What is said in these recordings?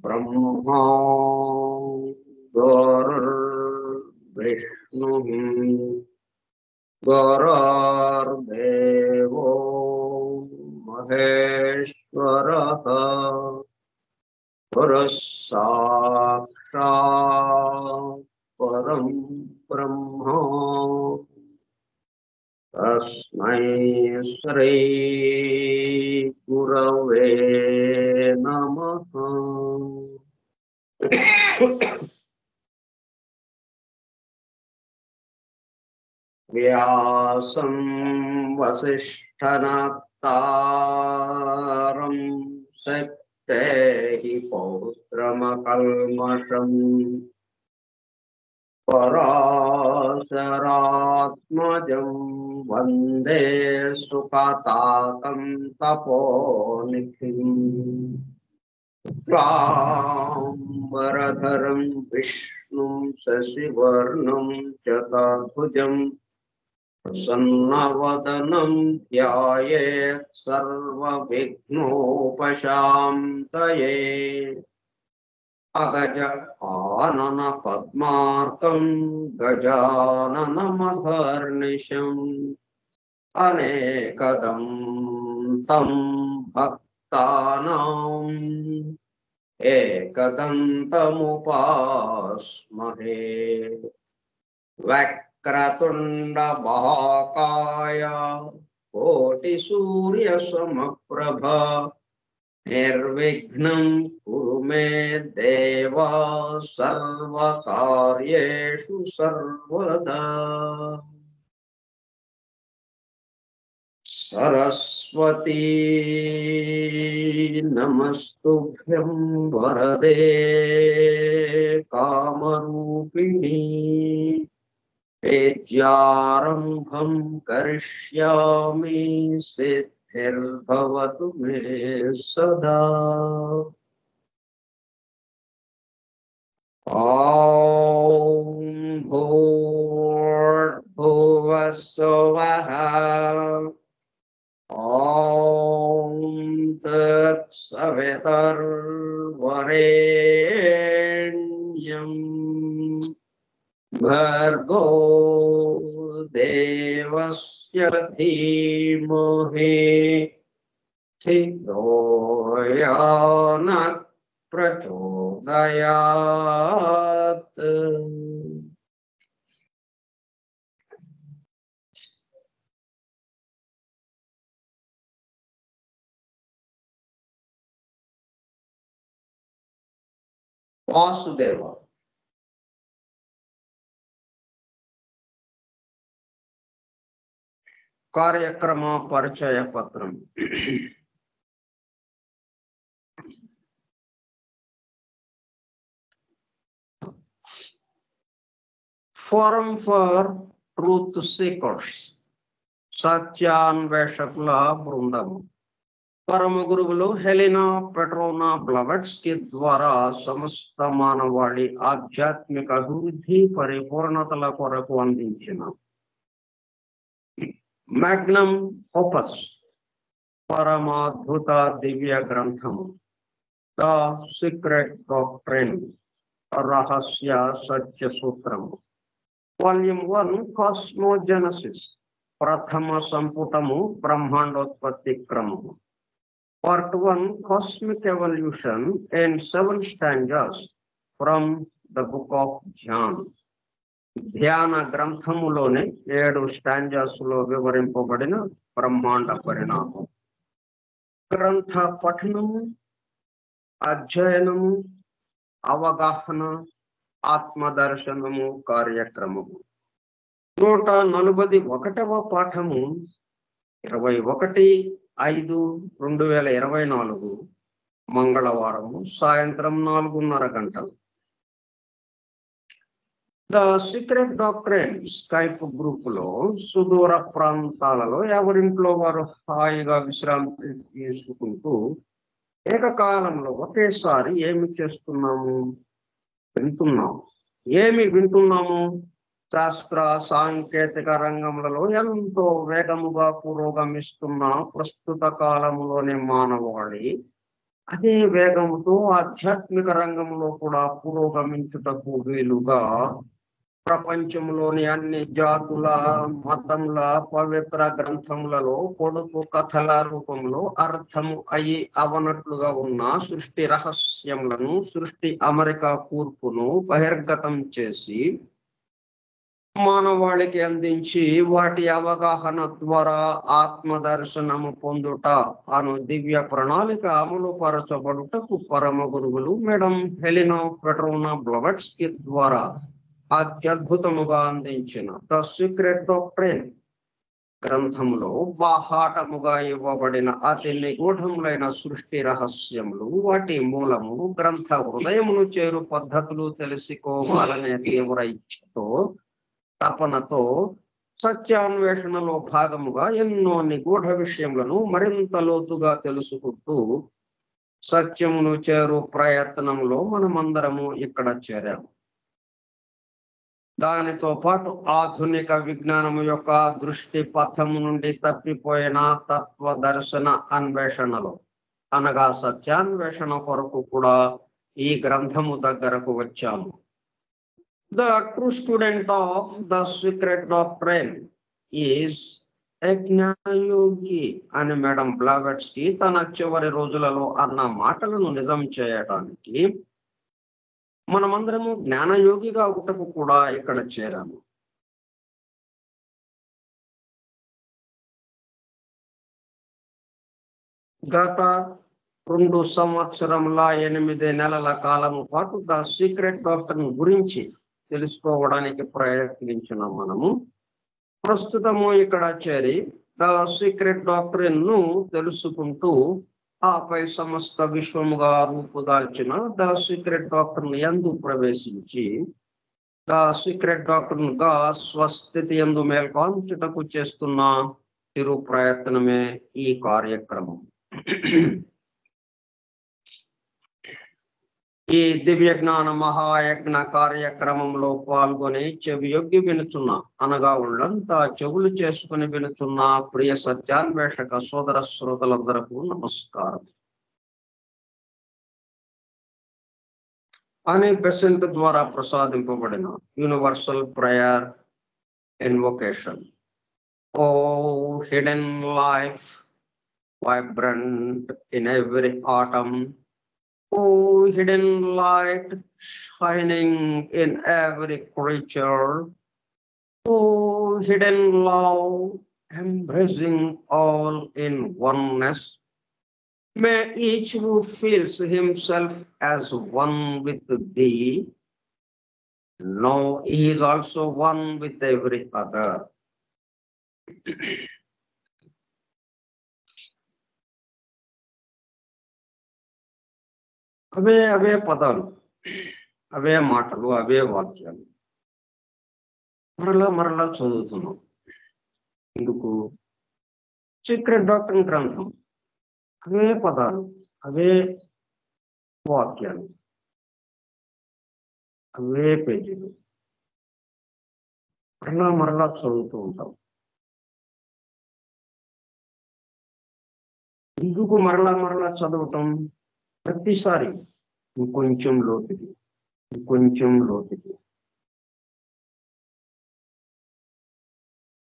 ब्रह्मा गुरुर्विष्णुः गुरुर्देवो महेश्वरः गुरुः साक्षात् परं ब्रह्म तस्मै श्री गुरवे नमः। व्यासं वसिष्ठनप्तारं शक्तेः पौत्रमकल्मषम् पराशरात्मजं वन्दे सुखतातं तपोनिधिम् शुक्लाम्बरधरं विष्णुं शशिवर्णं चतुर्भुजं प्रसन्नवदनं ध्यायेत् सर्वविघ्नोपशान्तये। अगज आनन पद्मार्कं गजाननमहर्निशम् अनेकदं तं भक्तानाम् एकदन्तमुपास्महे। वक्रतुण्ड महाकाय कोटिसूर्यसमप्रभ निर्विघ्नं कुरु मे देव सर्वकार्येषु सर्वदा। सरस्वती नमस्तुभ्यं वरदे कामरूपिणी विद्यारम्भं करिष्यामि सिद्धिर्भवतु मे सदा। ॐ भूर्भुवः स्वः ॐ तत्सवितुर्वरेण्यं भर्गो देवस्य धीमहि धियो यो नः प्रचोदयात्। वासुदेव कार्यक्रम परिचय पत्रम। ఫోరం ఫర్ ట్రూత్ సీకర్స్, సత్యాన్వేషకుల బృందం. పరమ గురువులు హెలినా పెట్రోనా బ్లవెట్స్కీ ద్వారా సమస్త మానవాళి ఆధ్యాత్మిక అభివృద్ధి పరిపూర్ణతల కొరకు అందించిన మ్యాగ్నమ్ ఓపస్ పరమాద్భుత దివ్య గ్రంథము ద సీక్రెట్ డాక్ట్రిన్, రహస్య సత్య సూత్రము. వాల్యూమ్ 1 కాస్మోజెనసిస్, ప్రథమ సంపుటము బ్రహ్మాండోత్పత్తి క్రమము. Part 1 Cosmic Evolution in 7 stanzas from the book of Dhyan. ధ్యాన గ్రంథములోని 7 స్టాంజాస్ లో వివరింపబడిన బ్రహ్మాండ పరిణామం. గ్రంథ పఠనము, అధ్యయనము, అవగాహన, ఆత్మదర్శనము కార్యక్రమము. 141వ పాఠము 21/5/2024 మంగళవారము సాయంత్రం 4:30 గంటలు. The secret doctrine Skype group లో సుదూర ప్రాంతాలలో ఎవరింట్లో వారు హాయిగా విశ్రాంతి తీసుకుంటూ ఏకకాలంలో ఒకేసారి ఏమి చేస్తున్నాము? వింటున్నాము. శాస్త్ర సాంకేతిక రంగములలో ఎంతో వేగముగా పురోగమిస్తున్న ప్రస్తుత కాలంలోని మానవాళి అదే వేగముతో ఆధ్యాత్మిక రంగంలో కూడా పురోగమించుటకు వీలుగా ప్రపంచంలోని అన్ని జాతుల మతముల పవిత్ర గ్రంథములలో పొడుపు కథల రూపంలో అర్థము అయి అవనట్లుగా ఉన్న సృష్టి రహస్యములను, సృష్టి అమెరికా కూర్పును బహిర్గతం చేసి మానవాళికి అందించి వాటి అవగాహన ద్వారా ఆత్మదర్శనము పొందుట అను దివ్య ప్రణాళిక అమలు పరచబడుటకు పరమ గురువులు మేడం హెలినా పెట్రోనా బ్లవెట్స్కీ ద్వారా అత్యద్భుతముగా అందించిన ద సీక్రెట్ డాక్ట్రిన్ గ్రంథములో బాహాటముగా ఇవ్వబడిన అతి నిగూఢములైన సృష్టి రహస్యములు, వాటి మూలము, గ్రంథ హృదయమును చేరు పద్ధతులు తెలుసుకోవాలనే తీవ్ర ఇచ్ఛతో, తపనతో సత్యాన్వేషణలో భాగముగా ఎన్నో నిగూఢ విషయములను మరింత లోతుగా తెలుసుకుంటూ సత్యమును చేరు ప్రయత్నంలో మనమందరము ఇక్కడ చేరాము. దానితో పాటు ఆధునిక విజ్ఞానము యొక్క దృష్టి పథము నుండి తప్పిపోయిన తత్వ దర్శన అన్వేషణలో అనగా సత్యాన్వేషణ కొరకు కూడా ఈ గ్రంథము దగ్గరకు వచ్చాము. The true student of the secret doctrine is a జ్ఞానయోగి అని మేడం బ్లవెట్స్కీ తన చివరి రోజులలో అన్న మాటలను నిజం చేయడానికి మనమందరము జ్ఞానయోగిగా ఒకటకు కూడా ఇక్కడ చేరాము. గత 2 సంవత్సరముల 8 నెలల కాలము పాటు ద సీక్రెట్ డాక్ట్రిన్ గురించి తెలుసుకోవడానికి ప్రయత్నించిన మనము ప్రస్తుతము ఇక్కడ చేరి ద సీక్రెట్ డాక్ట్రిన్ ను తెలుసుకుంటూ ఆపై సమస్త విశ్వముగా రూపుదాల్చిన ద సీక్రెట్ డాక్ట్రిన్ యందు ప్రవేశించి ద సీక్రెట్ డాక్ట్రిన్ గా స్వస్థితి యందు మేల్కొంచుటకు చేస్తున్న తిరు ప్రయత్నమే ఈ కార్యక్రమం. ఈ దివ్య జ్ఞాన మహాయజ్ఞ కార్యక్రమంలో పాల్గొని చెవియొగ్గి వినుచున్న అనగా ఉళ్ళంతా చెవులు చేసుకుని వినుచున్న ప్రియ సత్యాన్వేషక సోదర శ్రోతలందరకు నమస్కారం. అనే బెసెంట్ ద్వారా ప్రసాదింపబడిన universal prayer invocation. Oh hidden life vibrant in every atom, oh hidden light shining in every creature, oh hidden love embracing all in oneness, may each who feels himself as one with thee know he is also one with every other. అవే పదాలు, అవే మాటలు, అవే వాక్యాలు. మరలా చదువుతున్నాం. ఎందుకు? Secret doctor గ్రంథం, అవే పదాలు, అవే వాక్యాలు, అవే పేజీలు మరలా చదువుతూ ఉంటాం. ఎందుకు మరలా చదవటం? ప్రతిసారి ఇంకొంచెం లోతుకి.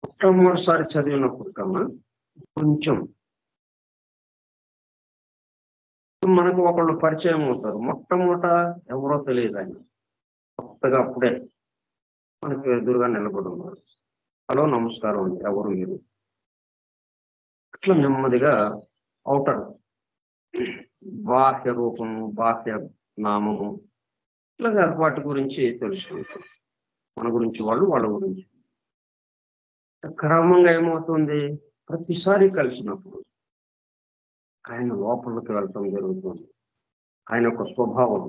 మొట్టమొదటిసారి చదివినప్పుడు కన్నా కొంచెం మనకు ఒకళ్ళు పరిచయం అవుతారు. మొట్టమొదట ఎవరో తెలియదు, ఆయన కొత్తగా అప్పుడే మనకు ఎదురుగా నిలబడి ఉన్నారు. హలో, నమస్కారం అండి, ఎవరు మీరు? అట్లా నెమ్మదిగా అవుటర్, బాహ్య రూపము, బాహ్య నామము, ఇట్లాగా వాటి గురించి తెలుసుకుంటాం. మన గురించి వాళ్ళ గురించి. క్రమంగా ఏమవుతుంది? ప్రతిసారి కలిసినప్పుడు ఆయన లోపలికి వెళ్ళటం జరుగుతుంది. ఆయన యొక్క స్వభావం,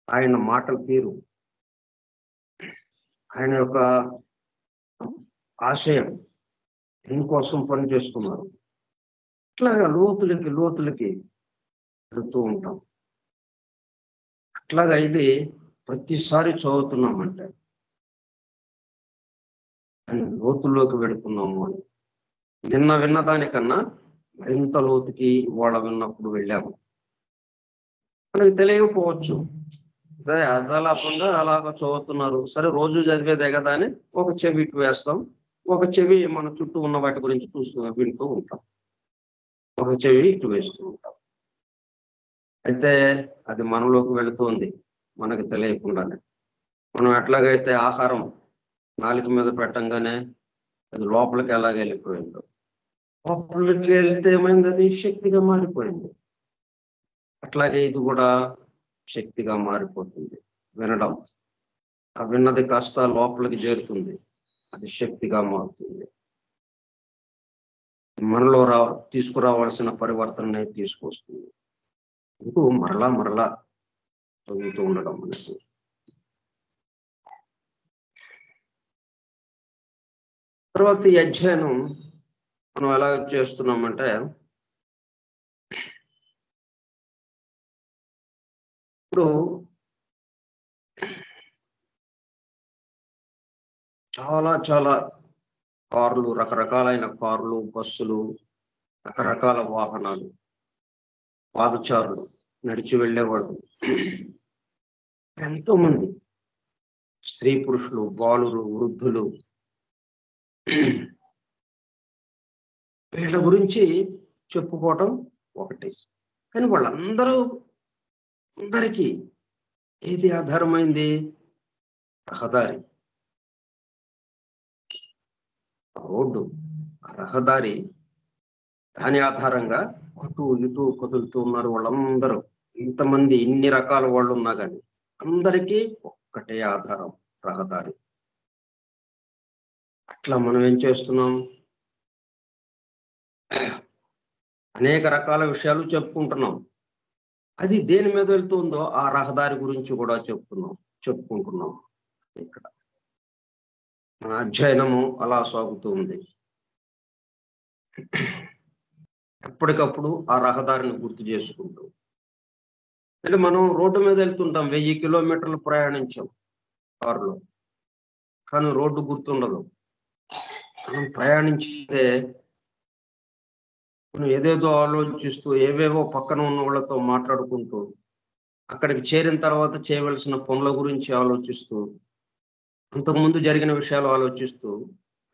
ఆయన మాటల తీరు, ఆయన యొక్క ఆశయం, దీనికోసం పనిచేస్తున్నారు. అట్లాగా లోతులకి వెళుతూ ఉంటాం. అట్లాగా ఇది ప్రతిసారి చదువుతున్నామంటే లోతుల్లోకి వెళుతున్నాము అని. నిన్న విన్నదానికన్నా మరింత లోతుకి ఇవాళ విన్నప్పుడు వెళ్ళాము. మనకి తెలియకపోవచ్చు, అదలాపంగా అలాగ చదువుతున్నారు. సరే, రోజు చదివేదే కదా అని ఒక చెవి ఇటు వేస్తాం, ఒక చెవి మన చుట్టూ ఉన్న వాటి గురించి వింటూ ఉంటాం, ఒక చెవి ఇటు వేస్తూ ఉంటాం. అయితే అది మనలోకి వెళుతుంది మనకు తెలియకుండానే. మనం ఎట్లాగైతే ఆహారం నాలుక మీద పెట్టంగానే అది లోపలికి ఎలాగ వెళ్ళిపోయిందో, లోపలికి వెళ్తే ఏమైంది? అది శక్తిగా మారిపోయింది. అట్లాగే ఇది కూడా శక్తిగా మారిపోతుంది. వినడం, ఆ విన్నది కాస్త లోపలికి చేరుతుంది, అది శక్తిగా మారుతుంది. మనలో తీసుకురావాల్సిన పరివర్తన తీసుకొస్తుంది. ఇందుకు మరలా చదువుతూ ఉండడం అనేది. తర్వాత ఈ అధ్యయనం మనం ఎలా చేస్తున్నామంటే, ఇప్పుడు చాలా కార్లు, రకరకాలైన కార్లు, బస్సులు, రకరకాల వాహనాలు, పాదచారులు, నడిచి వెళ్ళేవాళ్ళు ఎంతో మంది, స్త్రీ పురుషులు, బాలురు, వృద్ధులు, వీళ్ళ గురించి చెప్పుకోవటం ఒకటి. కానీ అందరికీ ఏది ఆధారమైంది? రహదారి, రోడ్డు, రహదారి. దాని ఆధారంగా అటు ఇటు కదులుతూ ఉన్నారు వాళ్ళందరూ. ఇంతమంది, ఇన్ని రకాల వాళ్ళు ఉన్నా కానీ అందరికీ ఒక్కటే ఆధారం, రహదారి. అట్లా మనం ఏం చేస్తున్నాం? అనేక రకాల విషయాలు చెప్పుకుంటున్నాం. అది దేని మీద వెళ్తుందో ఆ రహదారి గురించి కూడా చెప్పుకుంటున్నాం. ఇక్కడ మన అధ్యయనము అలా సాగుతూ ఉంది. ఎప్పటికప్పుడు ఆ రహదారిని గుర్తు చేసుకుంటూ, అంటే మనం రోడ్డు మీద వెళ్తుంటాం, 1000 కిలోమీటర్లు ప్రయాణించాం కారులో, కానీ రోడ్డు గుర్తుండదు. మనం ప్రయాణించితే మనం ఏదేదో ఆలోచిస్తూ, ఏవేవో పక్కన ఉన్న వాళ్ళతో మాట్లాడుకుంటూ, అక్కడికి చేరిన తర్వాత చేయవలసిన పనుల గురించి ఆలోచిస్తూ, అంతకుముందు జరిగిన విషయాలు ఆలోచిస్తూ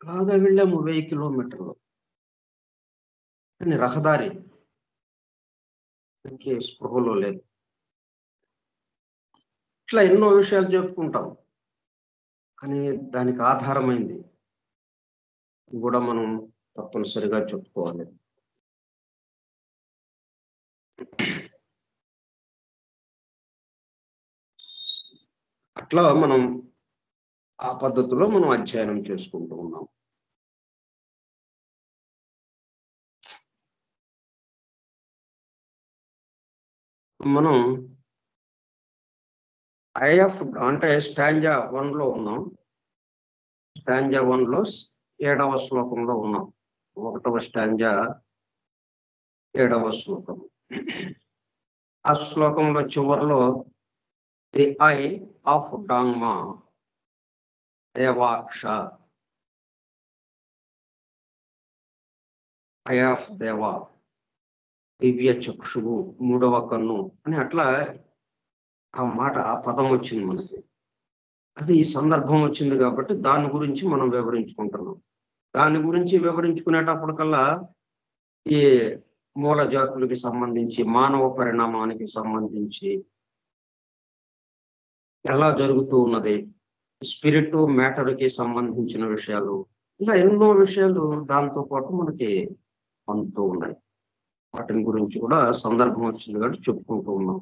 అలాగా వెళ్ళాము 1000 కిలోమీటర్లు. కానీ రహదారి స్పృహలో లేదు. ఇట్లా ఎన్నో విషయాలు చెప్పుకుంటాం, కానీ దానికి ఆధారమైంది ఇది కూడా మనం తప్పనిసరిగా చెప్పుకోవాలి. అట్లా మనం ఆ పద్ధతిలో మనం అధ్యయనం చేసుకుంటూ ఉన్నాం. మనం ఐఎఫ్ అంటే స్టాంజా 1లో ఉన్నాం. స్టాంజా 1లో 7వ శ్లోకంలో ఉన్నాం. 1వ స్టాంజా 7వ శ్లోకం. ఆ శ్లోకంలో చివరిలో ది ఐ ఆఫ్ డాంగ్మా దేవాక్ష, ఐ ఆఫ్ దేవా దివ్య చక్షువు, 3వ కన్ను అని అట్లా ఆ మాట, ఆ పదం వచ్చింది మనకి. అది ఈ సందర్భం వచ్చింది కాబట్టి దాని గురించి మనం వివరించుకుంటున్నాం. దాని గురించి వివరించుకునేటప్పటికల్లా ఈ మూల జాతులకి సంబంధించి, మానవ పరిణామానికి సంబంధించి ఎలా జరుగుతూ ఉన్నది, స్పిరిట్ మ్యాటర్కి సంబంధించిన విషయాలు, ఇలా ఎన్నో విషయాలు దాంతో పాటు మనకి అందుతూ ఉన్నాయి. వాటిని గురించి కూడా సందర్భం వచ్చింది కాబట్టి చెప్పుకుంటూ ఉన్నాం.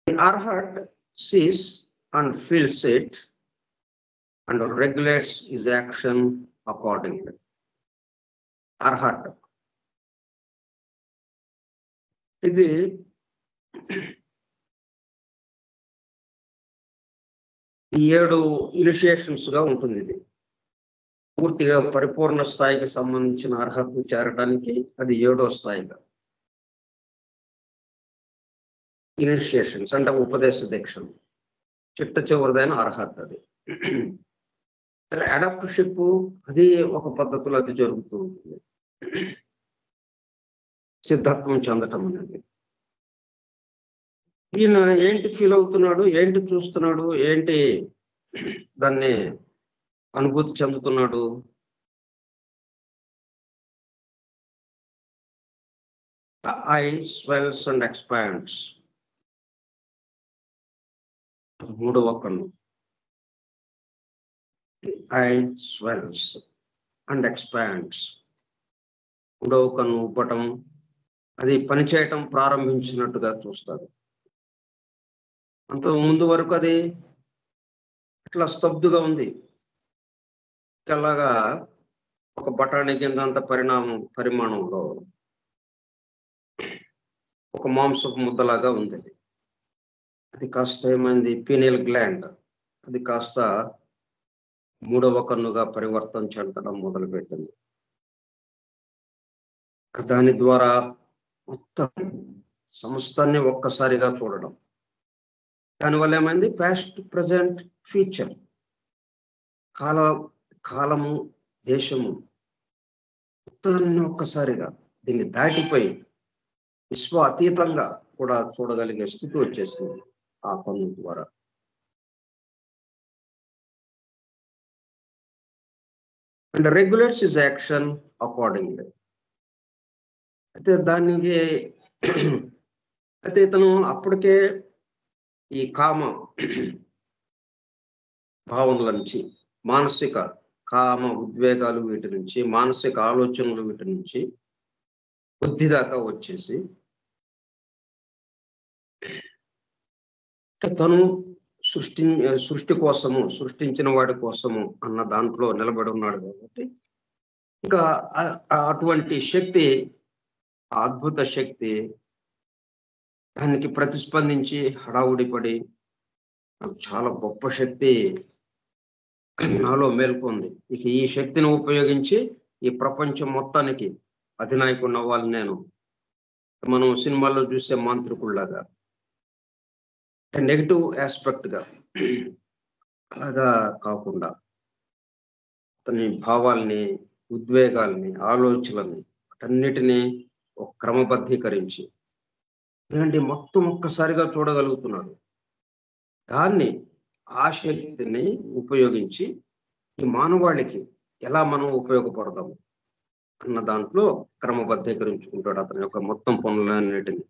The arhat sees and feels it and regulates his action accordingly. Arhat ఇది ఈ 7 ఇనిషియేషన్స్ గా ఉంటుంది. ఇది పూర్తిగా పరిపూర్ణ స్థాయికి సంబంధించిన అర్హత చేరడానికి అది 7వ స్థాయిగా. ఇనిషియేషన్స్ అంటే ఉపదేశ దీక్షలు, చిట్ట చివరిదైన అర్హత అది. అడాప్టర్షిప్ అది ఒక పద్ధతిలో అది జరుగుతూ ఉంటుంది. సిద్ధత్వం చెందటం అనేది. ఈయన ఏంటి ఫీల్ అవుతున్నాడు, ఏంటి చూస్తున్నాడు, ఏంటి దాన్ని అనుభూతి చెందుతున్నాడు? ఐ స్వెల్స్ అండ్ ఎక్స్పాండ్స్, 3వ కన్ను. ఐ స్వెల్స్ అండ్ ఎక్స్పాండ్స్, 3వ కన్ను ఉబ్బటం, అది పనిచేయటం ప్రారంభించినట్టుగా చూస్తారు. అంత ముందు వరకు అది అట్లా స్తబ్దుగా ఉంది. అలాగా ఒక బఠానీ కింద అంత పరిమాణంలో ఒక మాంసపు ముద్దలాగా ఉంది. అది కాస్త ఏమైంది, పీనియల్ గ్లాండ్ అది కాస్త 3వ కన్నుగా పరివర్తన చెందడం మొదలుపెట్టింది. దాని ద్వారా మొత్తం సమస్తాన్ని ఒక్కసారిగా చూడడం. దానివల్ల ఏమైంది, పాస్ట్, ప్రజెంట్, ఫ్యూచర్, కాలము, దేశము మొత్తాన్ని ఒక్కసారిగా దీన్ని దాటిపోయి విశ్వ అతీతంగా కూడా చూడగలిగే స్థితి వచ్చేసింది ఆ కన్ను ద్వారా. And regulates his action accordingly. అయితే అయితే ఇతను అప్పటికే ఈ కామ భావనల నుంచి, మానసిక కామ ఉద్వేగాలు వీటి నుంచి, మానసిక ఆలోచనలు వీటి నుంచి బుద్ధి దాకా వచ్చేసి తను సృష్టి కోసము, సృష్టించిన వాడి కోసము అన్న దాంట్లో నిలబడి ఉన్నాడు కాబట్టి ఇంకా అటువంటి శక్తి, అద్భుత శక్తి దానికి ప్రతిస్పందించి హడావుడిపడి చాలా గొప్ప శక్తి నాలో మేల్కొంది, ఇక ఈ శక్తిని ఉపయోగించి ఈ ప్రపంచం మొత్తానికి అధినాయకుడు అవ్వాలి నేను. మనం సినిమాల్లో చూసే మాంత్రికుల్లాగా నెగిటివ్ ఆస్పెక్ట్ గా అలాగా కాకుండా అతని భావాల్ని, ఉద్వేగాల్ని, ఆలోచనల్ని అన్నిటినీ ఒక క్రమబద్ధీకరించి ఇలాంటి మొత్తం ఒక్కసారిగా చూడగలుగుతున్నాడు. దాన్ని, ఆ శక్తిని ఉపయోగించి ఈ మానవాళికి ఎలా మనం ఉపయోగపడదాము అన్న దాంట్లో క్రమబద్ధీకరించుకుంటాడు అతని యొక్క మొత్తం పనులన్నిటిని.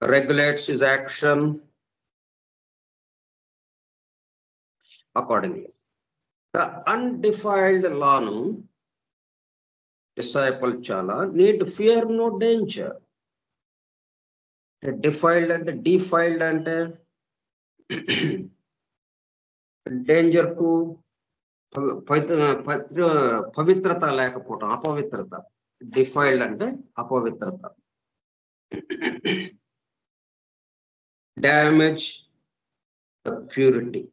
Regulates his action accordingly. The undefiled లాను డిసైపుల్ చాలా need fear no danger. Defiled అంటే, డిఫైల్డ్ అంటే డేంజర్ కు పవిత్రత లేకపోవటం, అపవిత్రత. డిఫైల్డ్ అంటే అపవిత్రత. Damage the purity.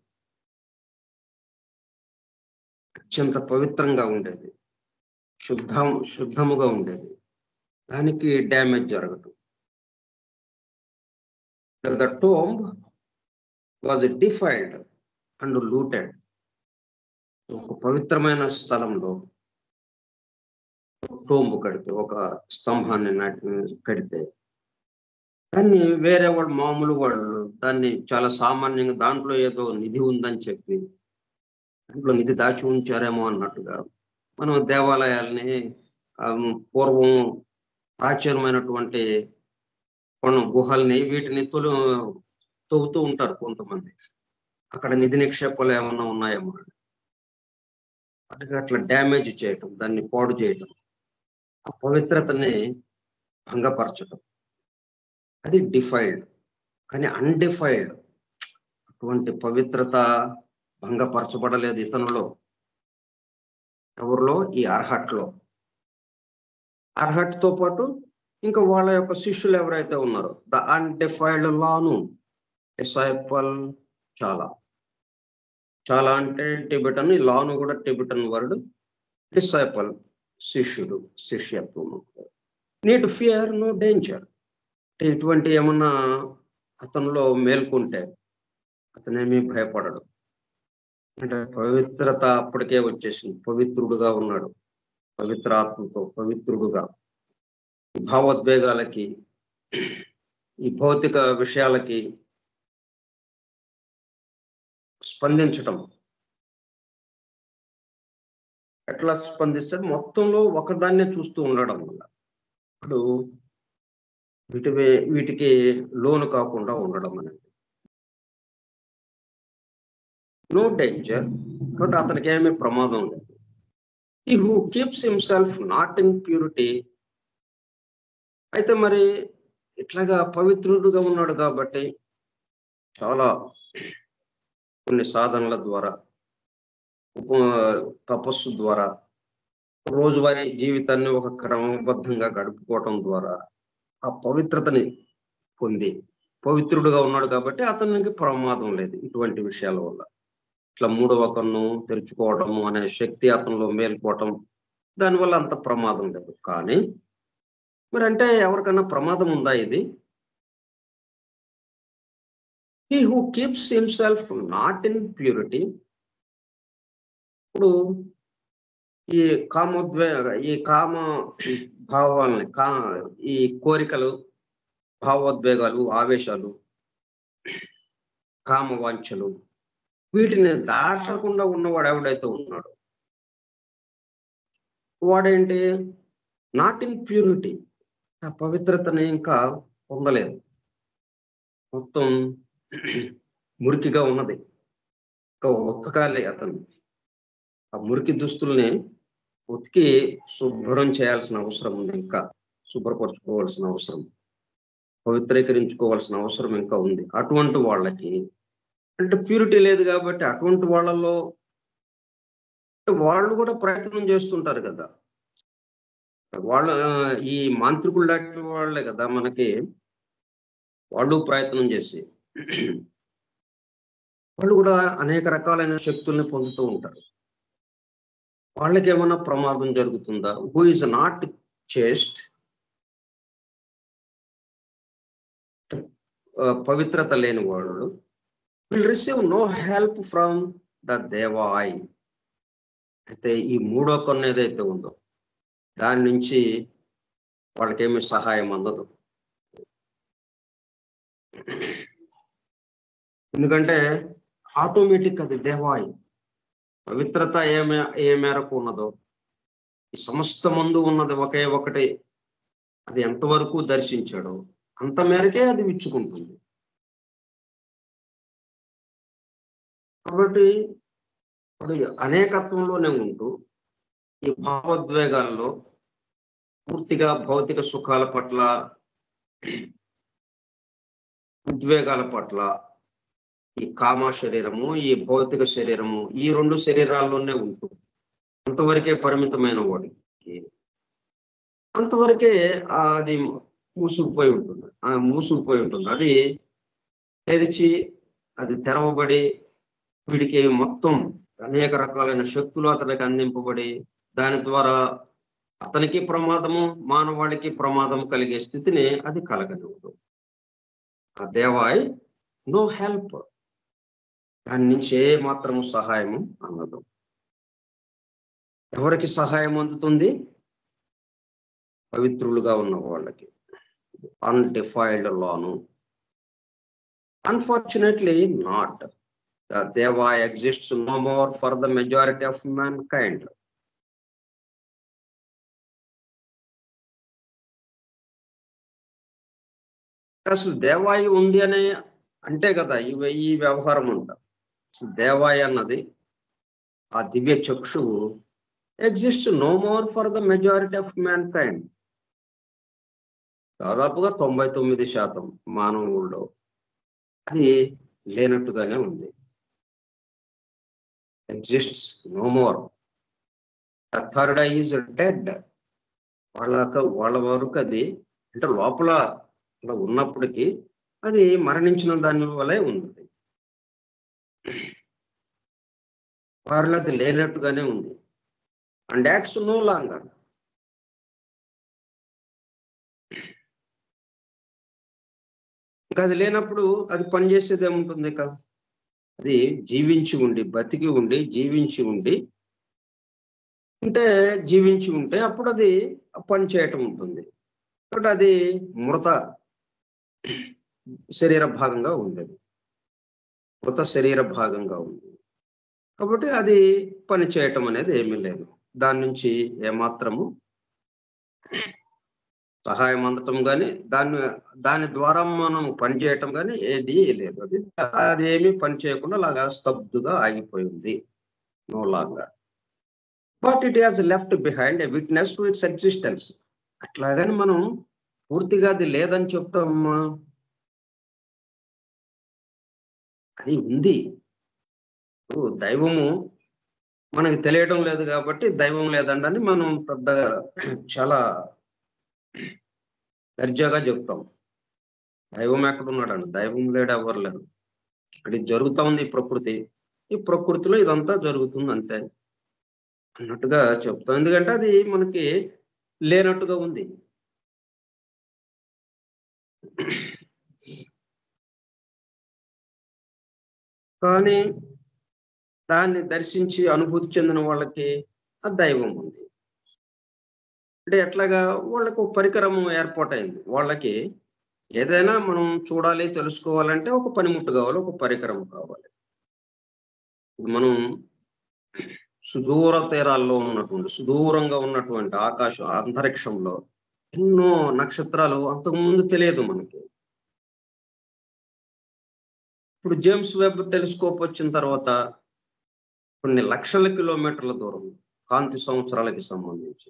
అత్యంత పవిత్రంగా ఉండేది, శుద్ధముగా ఉండేది, దానికి డ్యామేజ్ జరగదు. The tomb was defiled and looted. ఒక పవిత్రమైన స్థలంలో టోంబు కడితే, ఒక స్తంభాన్ని కడితే దాన్ని వేరే వాళ్ళు, మామూలు వాళ్ళు దాన్ని చాలా సామాన్యంగా దాంట్లో ఏదో నిధి ఉందని చెప్పి దాంట్లో నిధి దాచి ఉంచారేమో అన్నట్టుగా మనం దేవాలయాల్ని పూర్వం ప్రాచీనమైనటువంటి గుహల్ని వీటిని తవ్వుతూ ఉంటారు కొంతమంది. అక్కడ నిధి నిక్షేపాలు ఏమన్నా ఉన్నాయేమో అట్లా డ్యామేజ్ చేయటం, దాన్ని పాడు చేయటం, ఆ పవిత్రతని భంగపరచటం, అది డిఫైల్డ్. కానీ అన్డిఫైల్డ్, అటువంటి పవిత్రత భంగపరచబడలేదు ఇతనులో. ఎవరిలో? ఈ అర్హట్లో. అర్హట్తో పాటు ఇంకా వాళ్ళ యొక్క శిష్యులు ఎవరైతే ఉన్నారో, ద అన్డిఫైల్డ్ లాను డిసైపుల్. చాలా అంటే టిబెటన్, లాను కూడా టిబెటన్ వర్డ్. డిసైపుల్ శిష్యుడు, శిష్యత్వం. Need fear no danger. ఇటువంటి ఏమన్నా అతనిలో మేల్కొంటే అతనేమీ భయపడడు. అంటే పవిత్రత అప్పటికే వచ్చేసింది, పవిత్రుడుగా ఉన్నాడు, పవిత్ర ఆత్మతో పవిత్రుడుగా. భావోద్వేగాలకి, ఈ భౌతిక విషయాలకి స్పందించటం. ఎట్లా స్పందిస్తాడు? మొత్తంలో ఒకదాన్నే చూస్తూ ఉండడం వల్ల. ఇప్పుడు వీటికి లోను కాకుండా ఉండడం అనేది. నో డేంజర్, బట్ అతనికి ఏమీ ప్రమాదం లేదు. He who keeps himself not in purity. అయితే మరి ఇట్లాగా పవిత్రుడుగా ఉన్నాడు కాబట్టి చాలా కొన్ని సాధనల ద్వారా, తపస్సు ద్వారా, రోజువారీ జీవితాన్ని ఒక క్రమబద్ధంగా గడుపుకోవటం ద్వారా ఆ పవిత్రతని పొంది పవిత్రుడుగా ఉన్నాడు కాబట్టి అతనికి ప్రమాదం లేదు ఇటువంటి విషయాల వల్ల. ఇట్లా మూడవ కన్ను తెరుచుకోవటం అనే శక్తి అతనిలో మేల్కోవటం, దానివల్ల అంత ప్రమాదం లేదు. కానీ మరి అంటే ఎవరికన్నా ప్రమాదం ఉందా ఇది? He who keeps himself not in purity. ఇప్పుడు ఈ కామ భావాలని, ఈ కోరికలు, భావోద్వేగాలు, ఆవేశాలు, కామ వాంఛలు, వీటిని దాటకుండా ఉన్నవాడు ఎవడైతే ఉన్నాడు వాడేంటి? Not in purity. ఆ పవిత్రతని ఇంకా పొందలేదు, మొత్తం మురికిగా ఉన్నది. ఇంకా ఉతకాలి అతను. ఆ మురికి దుస్తుల్ని ఉతికి శుభ్రం చేయాల్సిన అవసరం ఉంది, ఇంకా శుభ్రపరచుకోవాల్సిన అవసరం, పవిత్రీకరించుకోవాల్సిన అవసరం ఇంకా ఉంది. అటువంటి వాళ్ళకి అంటే ప్యూరిటీ లేదు కాబట్టి అటువంటి వాళ్ళలో వాళ్ళు కూడా ప్రయత్నం చేస్తుంటారు కదా. వాళ్ళు ఈ మాంత్రికులు లాంటి వాళ్ళే కదా మనకి, వాళ్ళు ప్రయత్నం చేసి వాళ్ళు కూడా అనేక రకాలైన శక్తుల్ని పొందుతూ ఉంటారు. వాళ్ళకి ఏమైనా ప్రమాదం జరుగుతుందా? హూ ఈజ్ నాట్ చేస్ట్, పవిత్రత లేని వాళ్ళు will receive no help from the దేవాయ్. అయితే ఈ మూడో కన్ను ఏదైతే ఉందో దాని నుంచి వాళ్ళకేమీ సహాయం అందదు. ఎందుకంటే ఆటోమేటిక్ అది దేవాయ్. పవిత్రత ఏ మేరకు ఉన్నదో, ఈ సమస్త ముందు ఉన్నది ఒకే ఒకటి, అది ఎంతవరకు దర్శించాడో అంత మేరకే అది విచ్చుకుంటుంది. కాబట్టి ఇప్పుడు అనేకత్వంలోనే ఉంటూ ఈ భావోద్వేగాల్లో పూర్తిగా భౌతిక సుఖాల పట్ల, ఉద్వేగాల పట్ల ఈ కామ శరీరము, ఈ భౌతిక శరీరము, ఈ 2 శరీరాల్లోనే ఉంటుంది. అంతవరకే పరిమితమైన వాడికి అంతవరకే అది మూసుకుపోయి ఉంటుంది. అది తెరిచి, అది తెరవబడి, వీడికి మొత్తం అనేక రకాలైన శక్తులు అతనికి అందింపబడి, దాని ద్వారా అతనికి ప్రమాదము, మానవాళికి ప్రమాదం కలిగే స్థితిని అది కలగనివ్వదు. ఆ దేవాయ్ నో హెల్ప్, దాని నుంచి ఏ మాత్రము సహాయము అందదు. ఎవరికి సహాయం అందుతుంది? పవిత్రులుగా ఉన్న వాళ్ళకి, undefiled లాను. Unfortunately not. The Deva exists no more for the majority of mankind. అసలు దేవాయి ఉంది అనే అంటే కదా ఈ వ్యవహారం అంతా. దేవాయి అన్నది, ఆ దివ్య చక్షువు exist no more for the majority of mankind. దాదాపుగా 99% మానవుల్లో అది లేనట్టుగానే ఉంది. Exists no more. Third eye is dead. వాళ్ళ వరకు అది అంటే లోపల అలా ఉన్నప్పటికీ అది మరణించిన దాని వల్లే ఉంది. వారిలో అది లేనట్టుగానే ఉంది. And acts no longer. ఇంకా అది లేనప్పుడు అది పనిచేసేది ఏముంటుంది? ఇక అది జీవించి ఉండి, బతికి ఉండి, జీవించి ఉంటే అప్పుడు అది పని చేయటం ఉంటుంది. కాబట్టి అది మృత శరీర భాగంగా ఉంది. అది మృత శరీర భాగంగా ఉంది కాబట్టి అది పని చేయటం అనేది ఏమీ లేదు. దాని నుంచి ఏమాత్రము సహాయం అందటం కానీ, దాని ద్వారా మనం పని చేయటం కానీ ఏది లేదు. అది ఏమీ పని చేయకుండా అలాగా స్తబ్దుగా ఆగిపోయింది. No longer. But it has left behind a witness to its existence. అట్లాగని మనం పూర్తిగా అది లేదని చెప్తామమ్మా. అది ఉంది. దైవము మనకి తెలియడం లేదు కాబట్టి దైవం లేదండి మనం పెద్దగా చాలా దర్జాగా చెప్తాం. దైవం ఎక్కడున్నాడండి? దైవం లేడు, ఎవరు లేరు. అది జరుగుతూ ఉంది ఈ ప్రకృతిలో ఇదంతా జరుగుతుంది అంతే అన్నట్టుగా చెప్తాం. ఎందుకంటే అది మనకి లేనట్టుగా ఉంది. కానీ దాన్ని దర్శించి అనుభూతి చెందిన వాళ్ళకి ఆ దైవం ఉంది. అంటే ఎట్లాగా వాళ్ళకు ఒక పరికరం ఏర్పాటైంది. వాళ్ళకి ఏదైనా మనం చూడాలి, తెలుసుకోవాలంటే ఒక పనిముట్టు కావాలి, ఒక పరికరం కావాలి. మనం సుదూర తీరాల్లో సుదూరంగా ఉన్నటువంటి అంతరిక్షంలో ఎన్నో నక్షత్రాలు అంతకుముందు తెలియదు మనకి. ఇప్పుడు జేమ్స్ వెబ్ టెలిస్కోప్ వచ్చిన తర్వాత కొన్ని లక్షల కిలోమీటర్ల దూరం, కాంతి సంవత్సరాలకి సంబంధించి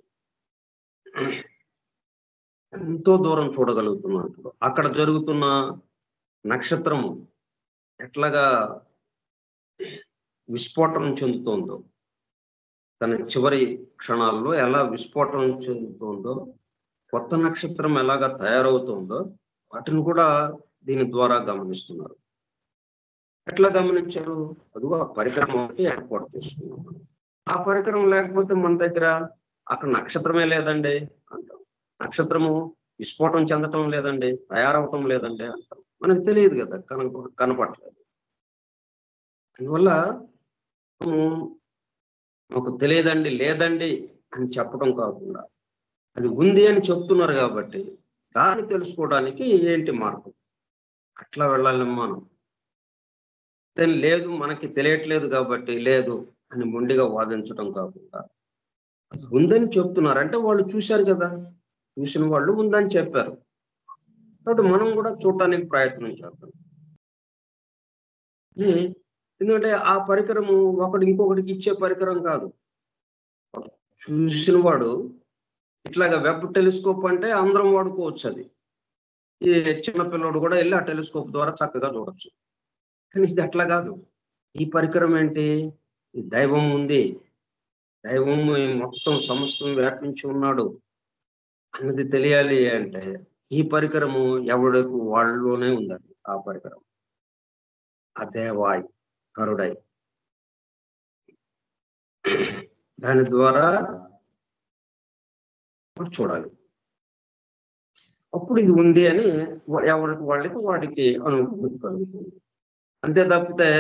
ఎంతో దూరం చూడగలుగుతున్నట్లు అక్కడ జరుగుతున్న నక్షత్రము ఎట్లాగా విస్ఫోటనం చెందుతోందో, తన చివరి క్షణాల్లో ఎలా విస్ఫోటనం చెందుతోందో, కొత్త నక్షత్రం ఎలాగా తయారవుతుందో వాటిని కూడా దీని ద్వారా గమనిస్తున్నారు. ఎట్లా గమనించారు? అదిగో ఆ పరికరం ఒకటి ఏర్పాటు చేసుకున్నాం. ఆ పరికరం లేకపోతే మన దగ్గర అక్కడ నక్షత్రమే లేదండి అంటాం. నక్షత్రము విస్ఫోటం చెందటం లేదండి, తయారవటం లేదండి అంటాం. మనకు తెలియదు కదా, కనపడలేదు. అందువల్ల మాకు తెలియదండి, లేదండి అని చెప్పడం కాకుండా అది ఉంది అని చెప్తున్నారు కాబట్టి దాన్ని తెలుసుకోవడానికి ఏంటి మార్గం? అట్లా వెళ్ళాలి మనం. లేదు మనకి తెలియట్లేదు కాబట్టి లేదు అని మొండిగా వాదించడం కాకుండా అది ఉందని చెప్తున్నారు అంటే వాళ్ళు చూశారు కదా, చూసిన వాళ్ళు ఉందని చెప్పారు కాబట్టి మనం కూడా చూడటానికి ప్రయత్నం చేద్దాం. ఎందుకంటే ఆ పరికరము ఒకటి ఇంకొకటికి ఇచ్చే పరికరం కాదు. చూసిన వాడు ఇట్లాగా వెబ్ టెలిస్కోప్ అంటే అందరం వాడుకోవచ్చు. అది ఈ చిన్న పిల్లోడు కూడా వెళ్ళి ఆ టెలిస్కోప్ ద్వారా చక్కగా చూడొచ్చు. కానీ ఇది అట్లా కాదు. ఈ పరికరం ఏంటి? ఈ దైవం ఉంది, దైవం మొత్తం సమస్తం వ్యాపించి ఉన్నాడు అన్నది తెలియాలి అంటే ఈ పరికరము ఎవడకు వాళ్ళలోనే ఉంది. అది ఆ పరికరం, ఆ దేవాయ్ కరుడై, దాని ద్వారా చూడాలి. అప్పుడు ఇది ఉంది అని ఎవరికి వాడికి అనుభూతి కలుగుతుంది. అంతే తప్పితే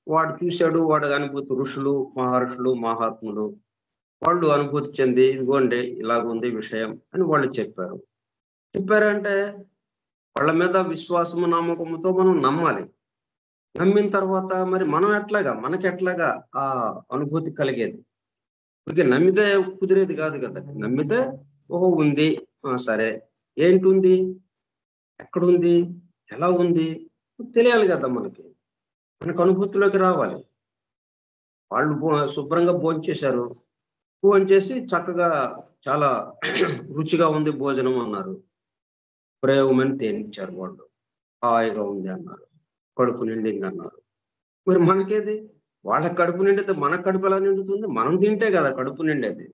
వాడు చూశాడు, వాడు అనుభూతి, ఋషులు మహర్షులు మహాత్ములు వాళ్ళు అనుభూతి చెంది ఇదిగోండి ఇలాగుంది విషయం అని వాళ్ళు చెప్పారంటే వాళ్ళ మీద విశ్వాసము నమ్మకంతో మనం నమ్మాలి. నమ్మిన తర్వాత మరి మనం మనకెట్లాగా ఆ అనుభూతి కలిగేది? ఇక నమ్మితే కుదిరేది కాదు కదా. నమ్మితే ఓహో ఉంది, సరే ఏంటి ఉంది, ఎక్కడుంది, ఎలా ఉంది తెలియాలి కదా. మనకు అనుభూతిలోకి రావాలి. వాళ్ళు శుభ్రంగా భోంచేశారు, భోంచేసి చక్కగా చాలా రుచిగా ఉంది భోజనం అన్నారు, ప్రేమని తేనిచ్చారు, వాళ్ళు హాయిగా ఉంది అన్నారు, కడుపు నిండింది అన్నారు. మరి మనకేది? వాళ్ళ కడుపు నిండితే మన కడుపు ఎలా నిండుతుంది? మనం తింటే కదా కడుపు నిండేది.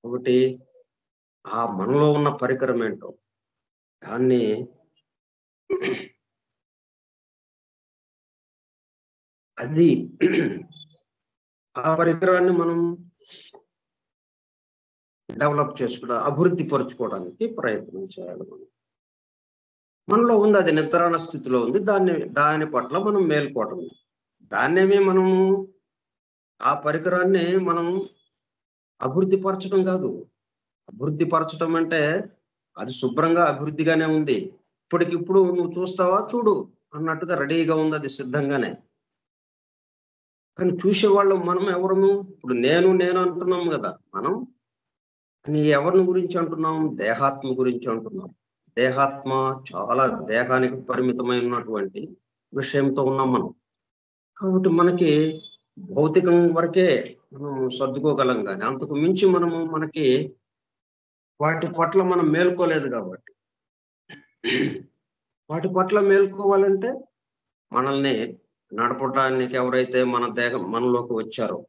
ఒకటి ఆ మనలో ఉన్న పరికరం ఏంటో దాన్ని అది ఆ పరికరాన్ని మనం డెవలప్ చేసుకోవడం, అభివృద్ధి పరుచుకోవడానికి ప్రయత్నం చేయాలి. మనలో ఉంది, అది నిద్రాణ స్థితిలో ఉంది. దాని పట్ల మనం మేల్కోవటం. దాన్నేమి మనము ఆ పరికరాన్ని మనం అభివృద్ధి పరచడం కాదు. అభివృద్ధి పరచడం అంటే అది శుభ్రంగా అభివృద్ధిగానే ఉంది, ఇప్పటికిప్పుడు నువ్వు చూస్తావా చూడు అన్నట్టుగా రెడీగా ఉంది, అది సిద్ధంగానే. కానీ చూసేవాళ్ళు మనం ఎవరము? ఇప్పుడు నేను అంటున్నాము కదా. మనం ఎవరిని గురించి అంటున్నాం? దేహాత్మ గురించి అంటున్నాం. దేహాత్మ చాలా దేహానికి పరిమితమైనటువంటి విషయంతో ఉన్నాం మనం. కాబట్టి మనకి భౌతికం వరకే మనం సర్దుకోగలం, కానీ అంతకు మించి మనకి వాటి పట్ల మనం మేల్కోలేదు. కాబట్టి వాటి పట్ల మేల్కోవాలంటే మనల్ని నడపడానికి ఎవరైతే మనలోకి వచ్చారో,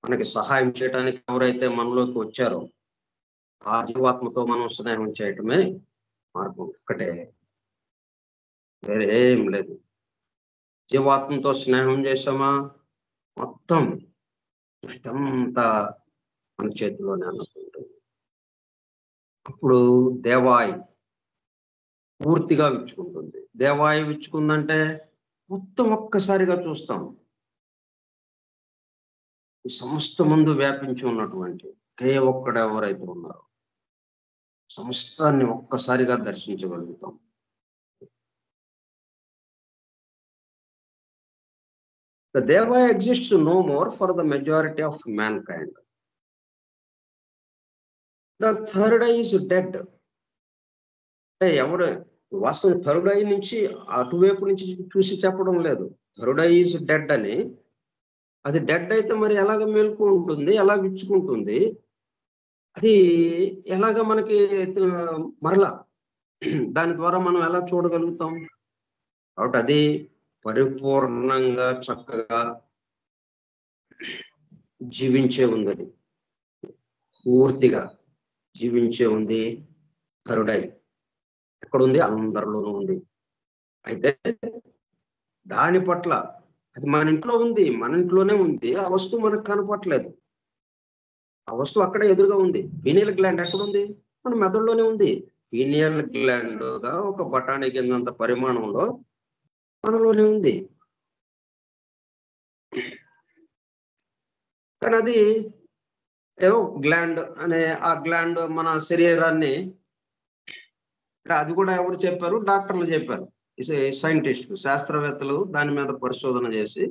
మనకి సహాయం చేయడానికి ఎవరైతే మనలోకి వచ్చారో ఆ జీవాత్మతో మనం స్నేహం చేయటమే మార్గం. ఒక్కటే, వేరే ఏం లేదు. జీవాత్మతో స్నేహం చేసామా మొత్తం దృష్టంతా మన చేతిలోనే అనుకుంటుంది. అప్పుడు దేవాయి పూర్తిగా విచ్చుకుంటుంది. దేవాయి విచ్చుకుందంటే మొత్తం ఒక్కసారిగా చూస్తాం. ఈ సమస్త ముందు వ్యాపించి ఉన్నటువంటి ఒకే ఒక్కడు ఎవరైతే ఉన్నారో సమస్తాన్ని ఒక్కసారిగా దర్శించగలుగుతాం. The Deva exists no more for the majority of mankind. The third eye is dead. ఎవరు వాస్తవం థర్డ్ ఐ నుంచి అటువైపు నుంచి చూసి చెప్పడం లేదు. థర్డ్ ఐ ఈజ్ డెడ్ అని. అది డెడ్ అయితే మరి ఎలాగ మేల్కుంటుంది, ఎలా విచ్చుకుంటుంది, అది ఎలాగ మనకి మరలా దాని ద్వారా మనం ఎలా చూడగలుగుతాం? కాబట్టి అది పరిపూర్ణంగా చక్కగా జీవించే ఉంది. అది పూర్తిగా జీవించే ఉంది. థర్డ్ ఐ ఎక్కడుంది? అందరిలోనూ ఉంది. అయితే దాని పట్ల అది మన ఇంట్లో ఉంది, మన ఇంట్లోనే ఉంది. ఆ వస్తువు మనకు కనపట్లేదు. ఆ వస్తువు అక్కడే ఎదురుగా ఉంది. పీనియల్ గ్లాండ్ ఎక్కడుంది? మన మెదడులోనే ఉంది. పీనియల్ గ్లాండ్ గా ఒక బఠానీ కిందంత పరిమాణంలో మనలోనే ఉంది. కానీ అది ఏదో గ్లాండ్ అనే ఆ గ్లాండ్ మన శరీరాన్ని, అది కూడా ఎవరు చెప్పారు? డాక్టర్లు చెప్పారు. సైంటిస్టులు, శాస్త్రవేత్తలు దాని మీద పరిశోధన చేసి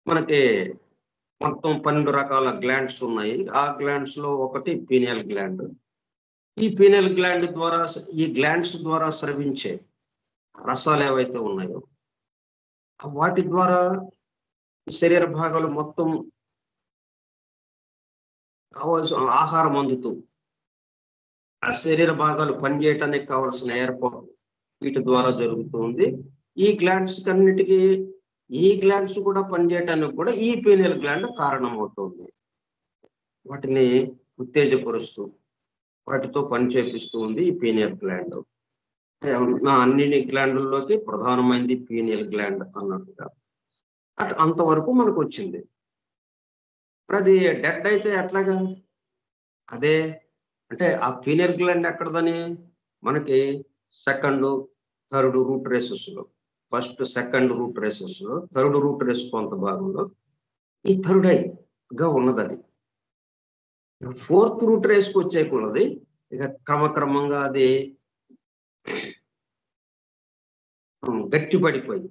మనకి మొత్తం 12 రకాల గ్లాండ్స్ ఉన్నాయి. ఆ గ్లాండ్స్ లో ఒకటి పీనియల్ గ్లాండ్. ఈ పీనియల్ గ్లాండ్ ద్వారా, ఈ గ్లాండ్స్ ద్వారా స్రవించే రసాలు ఏవైతే ఉన్నాయో వాటి ద్వారా శరీర భాగాలు మొత్తం కావాల్సిన ఆహారం అందుతూ ఆ శరీర భాగాలు పనిచేయటానికి కావాల్సిన ఏర్పాటు వీటి ద్వారా జరుగుతుంది. ఈ గ్లాండ్స్ కన్నిటికీ ఈ గ్లాండ్స్ కూడా పనిచేయటానికి కూడా ఈ పీనియల్ గ్లాండ్ కారణం అవుతుంది. వాటిని ఉత్తేజపరుస్తూ వాటితో పని చేపిస్తూ ఉంది ఈ పీనియల్ గ్లాండ్. అన్ని గ్లాండ్లలోకి ప్రధానమైనది పీనియల్ గ్లాండ్ అన్నట్టుగా అంతవరకు మనకు వచ్చింది. అది డెడ్ అయితే ఎట్లాగా? అదే అంటే ఆ పీనియల్ గ్లాండ్ ఎక్కడదని మనకి సెకండ్ థర్డ్ రూట్ రేసెస్ లో, ఫస్ట్ సెకండ్ రూట్ రేసెస్ లో, థర్డ్ రూట్ రేస్ కొంత భాగంలో ఈ థర్డ్ ఐ గా ఉన్నది. అది ఫోర్త్ రూట్ రేస్కి వచ్చేకున్నది. ఇక క్రమక్రమంగా అది గట్టి పడిపోయింది,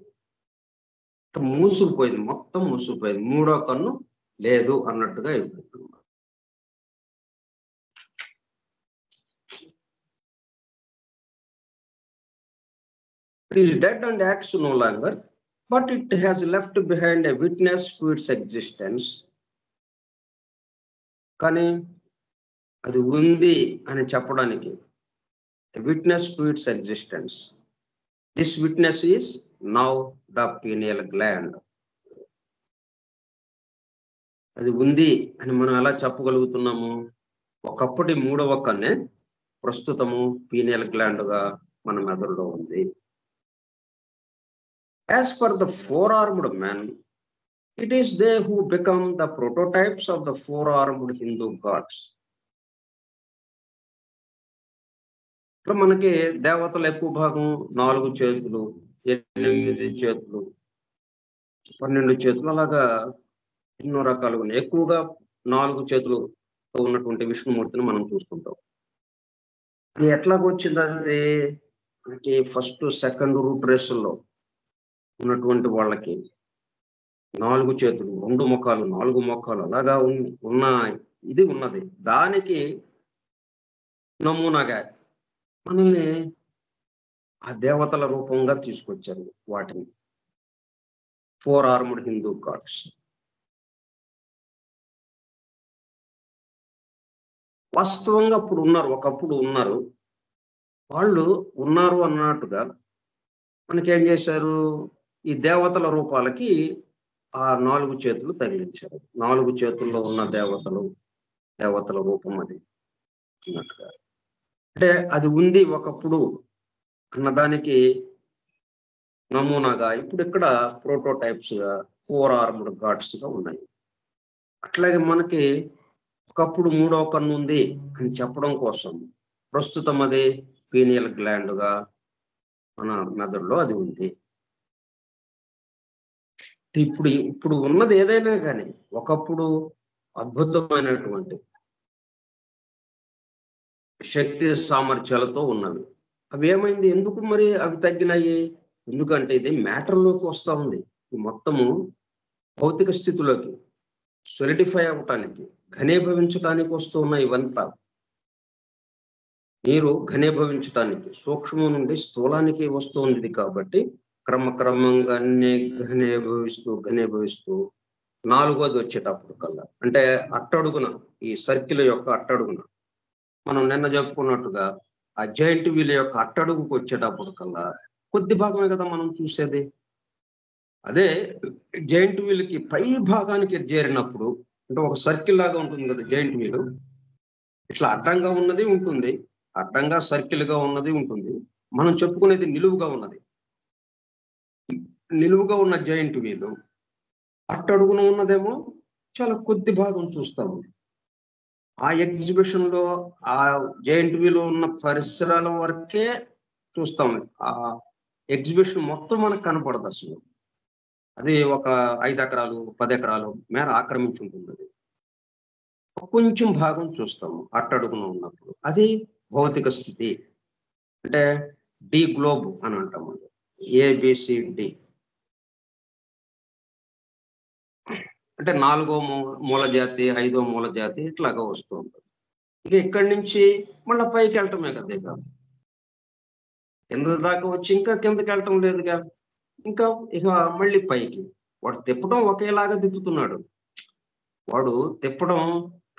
మూసుకుపోయింది, మొత్తం మూసుకుపోయింది. మూడో కన్ను లేదు అన్నట్టుగా అయిపోతుంది. It is dead and acts no longer, but it has left behind a witness to its existence. కానీ అది ఉంది అని చెప్పడానికి witness to its existence. This witness is now the pineal gland. అది ఉంది అని మనం ఎలా చెప్పగలుగుతున్నాము? ఒకప్పటి మూడవ కన్నే ప్రస్తుతము పీనియల్ గ్లాండ్ గా మన మెదడులో ఉంది. As for the four-armed men, it is they who become the prototypes of the four-armed Hindu gods. మనకి దేవతలు ఎక్కువ భాగం 4 చేతులు, 8 చేతులు, 12 చేతులు, అలాగా ఎన్నో రకాలుగా ఉన్నాయి. ఎక్కువగా 4 చేతులతో ఉన్నటువంటి విష్ణుమూర్తిని మనం చూసుకుంటాం. అది ఎట్లాగొచ్చింది? అది మనకి ఫస్ట్ సెకండ్ రూట్ రేసుల్లో ఉన్నటువంటి వాళ్ళకి 4 చేతులు, 2 ముఖాలు, 4 ముఖాలు అలాగా ఉన్న ఇది ఉన్నది. దానికి నమూనాగా మనల్ని ఆ దేవతల రూపంగా తీసుకొచ్చారు. వాటిని ఫోర్-ఆర్మ్డ్ హిందూ గాడ్స్. వాస్తవంగా అప్పుడు ఉన్నారు, ఒకప్పుడు ఉన్నారు. వాళ్ళు ఉన్నారు అన్నట్టుగా మనకేం చేశారు? ఈ దేవతల రూపాలకి ఆ 4 చేతులు తగిలించారు. 4 చేతుల్లో ఉన్న దేవతల రూపం అది అన్నట్టుగా. అంటే అది ఉంది ఒకప్పుడు అన్నదానికి నమూనాగా ఇప్పుడు ఇక్కడ ప్రోటోటైప్స్ గా ఫోర్-ఆర్మ్డ్ గాడ్స్ గా ఉన్నాయి. అట్లాగే మనకి ఒకప్పుడు మూడో కన్ను ఉంది అని చెప్పడం కోసం ప్రస్తుతం అది పీనియల్ గ్లాండ్ గా మన మెదడులో అది ఉంది. ఇప్పుడు ఉన్నది ఏదైనా కానీ ఒకప్పుడు అద్భుతమైనటువంటి శక్తి సామర్థ్యాలతో ఉన్నవి. అవి ఏమైంది? ఎందుకు మరి అవి తగ్గినాయి? ఎందుకంటే ఇది మ్యాటర్లోకి వస్తూ ఉంది. ఈ మొత్తము భౌతిక స్థితిలోకి సొలిడిఫై అవ్వటానికి, ఘనీభవించడానికి వస్తూ ఉన్నాయి. ఇవంతా నీరు ఘనీభవించటానికి, సూక్ష్మం నుండి స్థూలానికి వస్తుంది. కాబట్టి క్రమక్రమంగా అన్ని ఘనీభవిస్తూ 4వది వచ్చేటప్పుడు కల్లా, అంటే అట్టడుగున, ఈ సర్కిల్ యొక్క అట్టడుగున, మనం నిన్న చెప్పుకున్నట్టుగా ఆ జైంట్ వీల్ యొక్క అట్టడుగుకు వచ్చేటప్పుడు కల్లా కొద్ది భాగమే కదా మనం చూసేది. అదే జైంట్ వీల్కి పై భాగానికి చేరినప్పుడు, అంటే ఒక సర్కిల్ లాగా ఉంటుంది కదా జైంట్ వీల్. ఇట్లా అడ్డంగా ఉన్నది ఉంటుంది, అడ్డంగా సర్కిల్ గా ఉన్నది ఉంటుంది. మనం చెప్పుకునేది నిలువుగా ఉన్నది. నిలువుగా ఉన్న జైంట్ వీల్ అట్టడుగున ఉన్నదేమో చాలా కొద్ది భాగం చూస్తాము. ఆ ఎగ్జిబిషన్ లో ఆ జైంట్ వీల్ ఉన్న పరిసరాల వరకే చూస్తాము. ఆ ఎగ్జిబిషన్ మొత్తం మనకు కనపడదు అసలు. అది ఒక 5 ఎకరాలు 10 ఎకరాలు మేర ఆక్రమించి ఉంటుంది. అది కొంచెం భాగం చూస్తాము అట్టడుగున ఉన్నప్పుడు. అది భౌతిక స్థితి, అంటే డి గ్లోబ్ అని అంటాము. అది ABCD, అంటే 4వ మూల జాతి, 5వ మూల జాతి ఇట్లాగా వస్తూ ఉంటుంది. ఇక ఇక్కడి నుంచి మళ్ళీ పైకి వెళ్ళటమే కదా. ఇక కింద దాకా వచ్చి ఇంకా కిందకి వెళ్ళటం లేదుగా, ఇంకా ఇక మళ్ళీ పైకి. వాడు తిప్పడం ఒకేలాగా తిప్పుతున్నాడు. వాడు తిప్పడం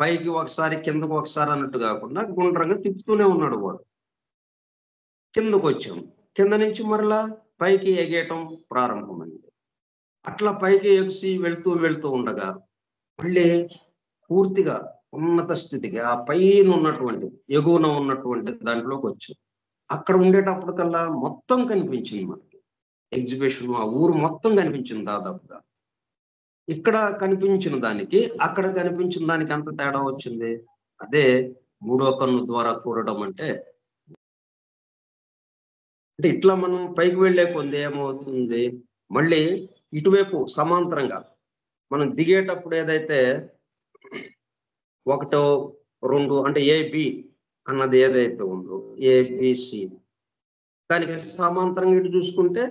పైకి ఒకసారి కిందకు ఒకసారి అన్నట్టు కాకుండా గుండ్రంగా తిప్పుతూనే ఉన్నాడు. వాడు కిందకు వచ్చాం, కింద నుంచి మరలా పైకి ఎగేయటం ప్రారంభమైంది. అట్లా పైకి ఎగిసి వెళ్తూ ఉండగా మళ్ళీ పూర్తిగా ఉన్నత స్థితికి ఆ పైన ఉన్నటువంటి ఎగువన ఉన్నటువంటి దాంట్లోకి వచ్చాం. అక్కడ ఉండేటప్పటికల్లా మొత్తం కనిపించింది మనకి. ఎగ్జిబిషన్ ఆ ఊరు మొత్తం కనిపించింది దాదాపుగా. ఇక్కడ కనిపించిన దానికి అక్కడ కనిపించిన దానికి ఎంత తేడా వచ్చింది? అదే మూడో కన్ను ద్వారా చూడడం అంటే ఇట్లా మనం పైకి వెళ్ళే కొద్ది ఏమవుతుంది, మళ్ళీ ఇటువైపు సమాంతరంగా మనం దిగేటప్పుడు ఏదైతే 1, 2 అంటే ఏబి అన్నది ఏదైతే ఉందో ఏబిసి, దానికి సమాంతరంగా ఇటు చూసుకుంటే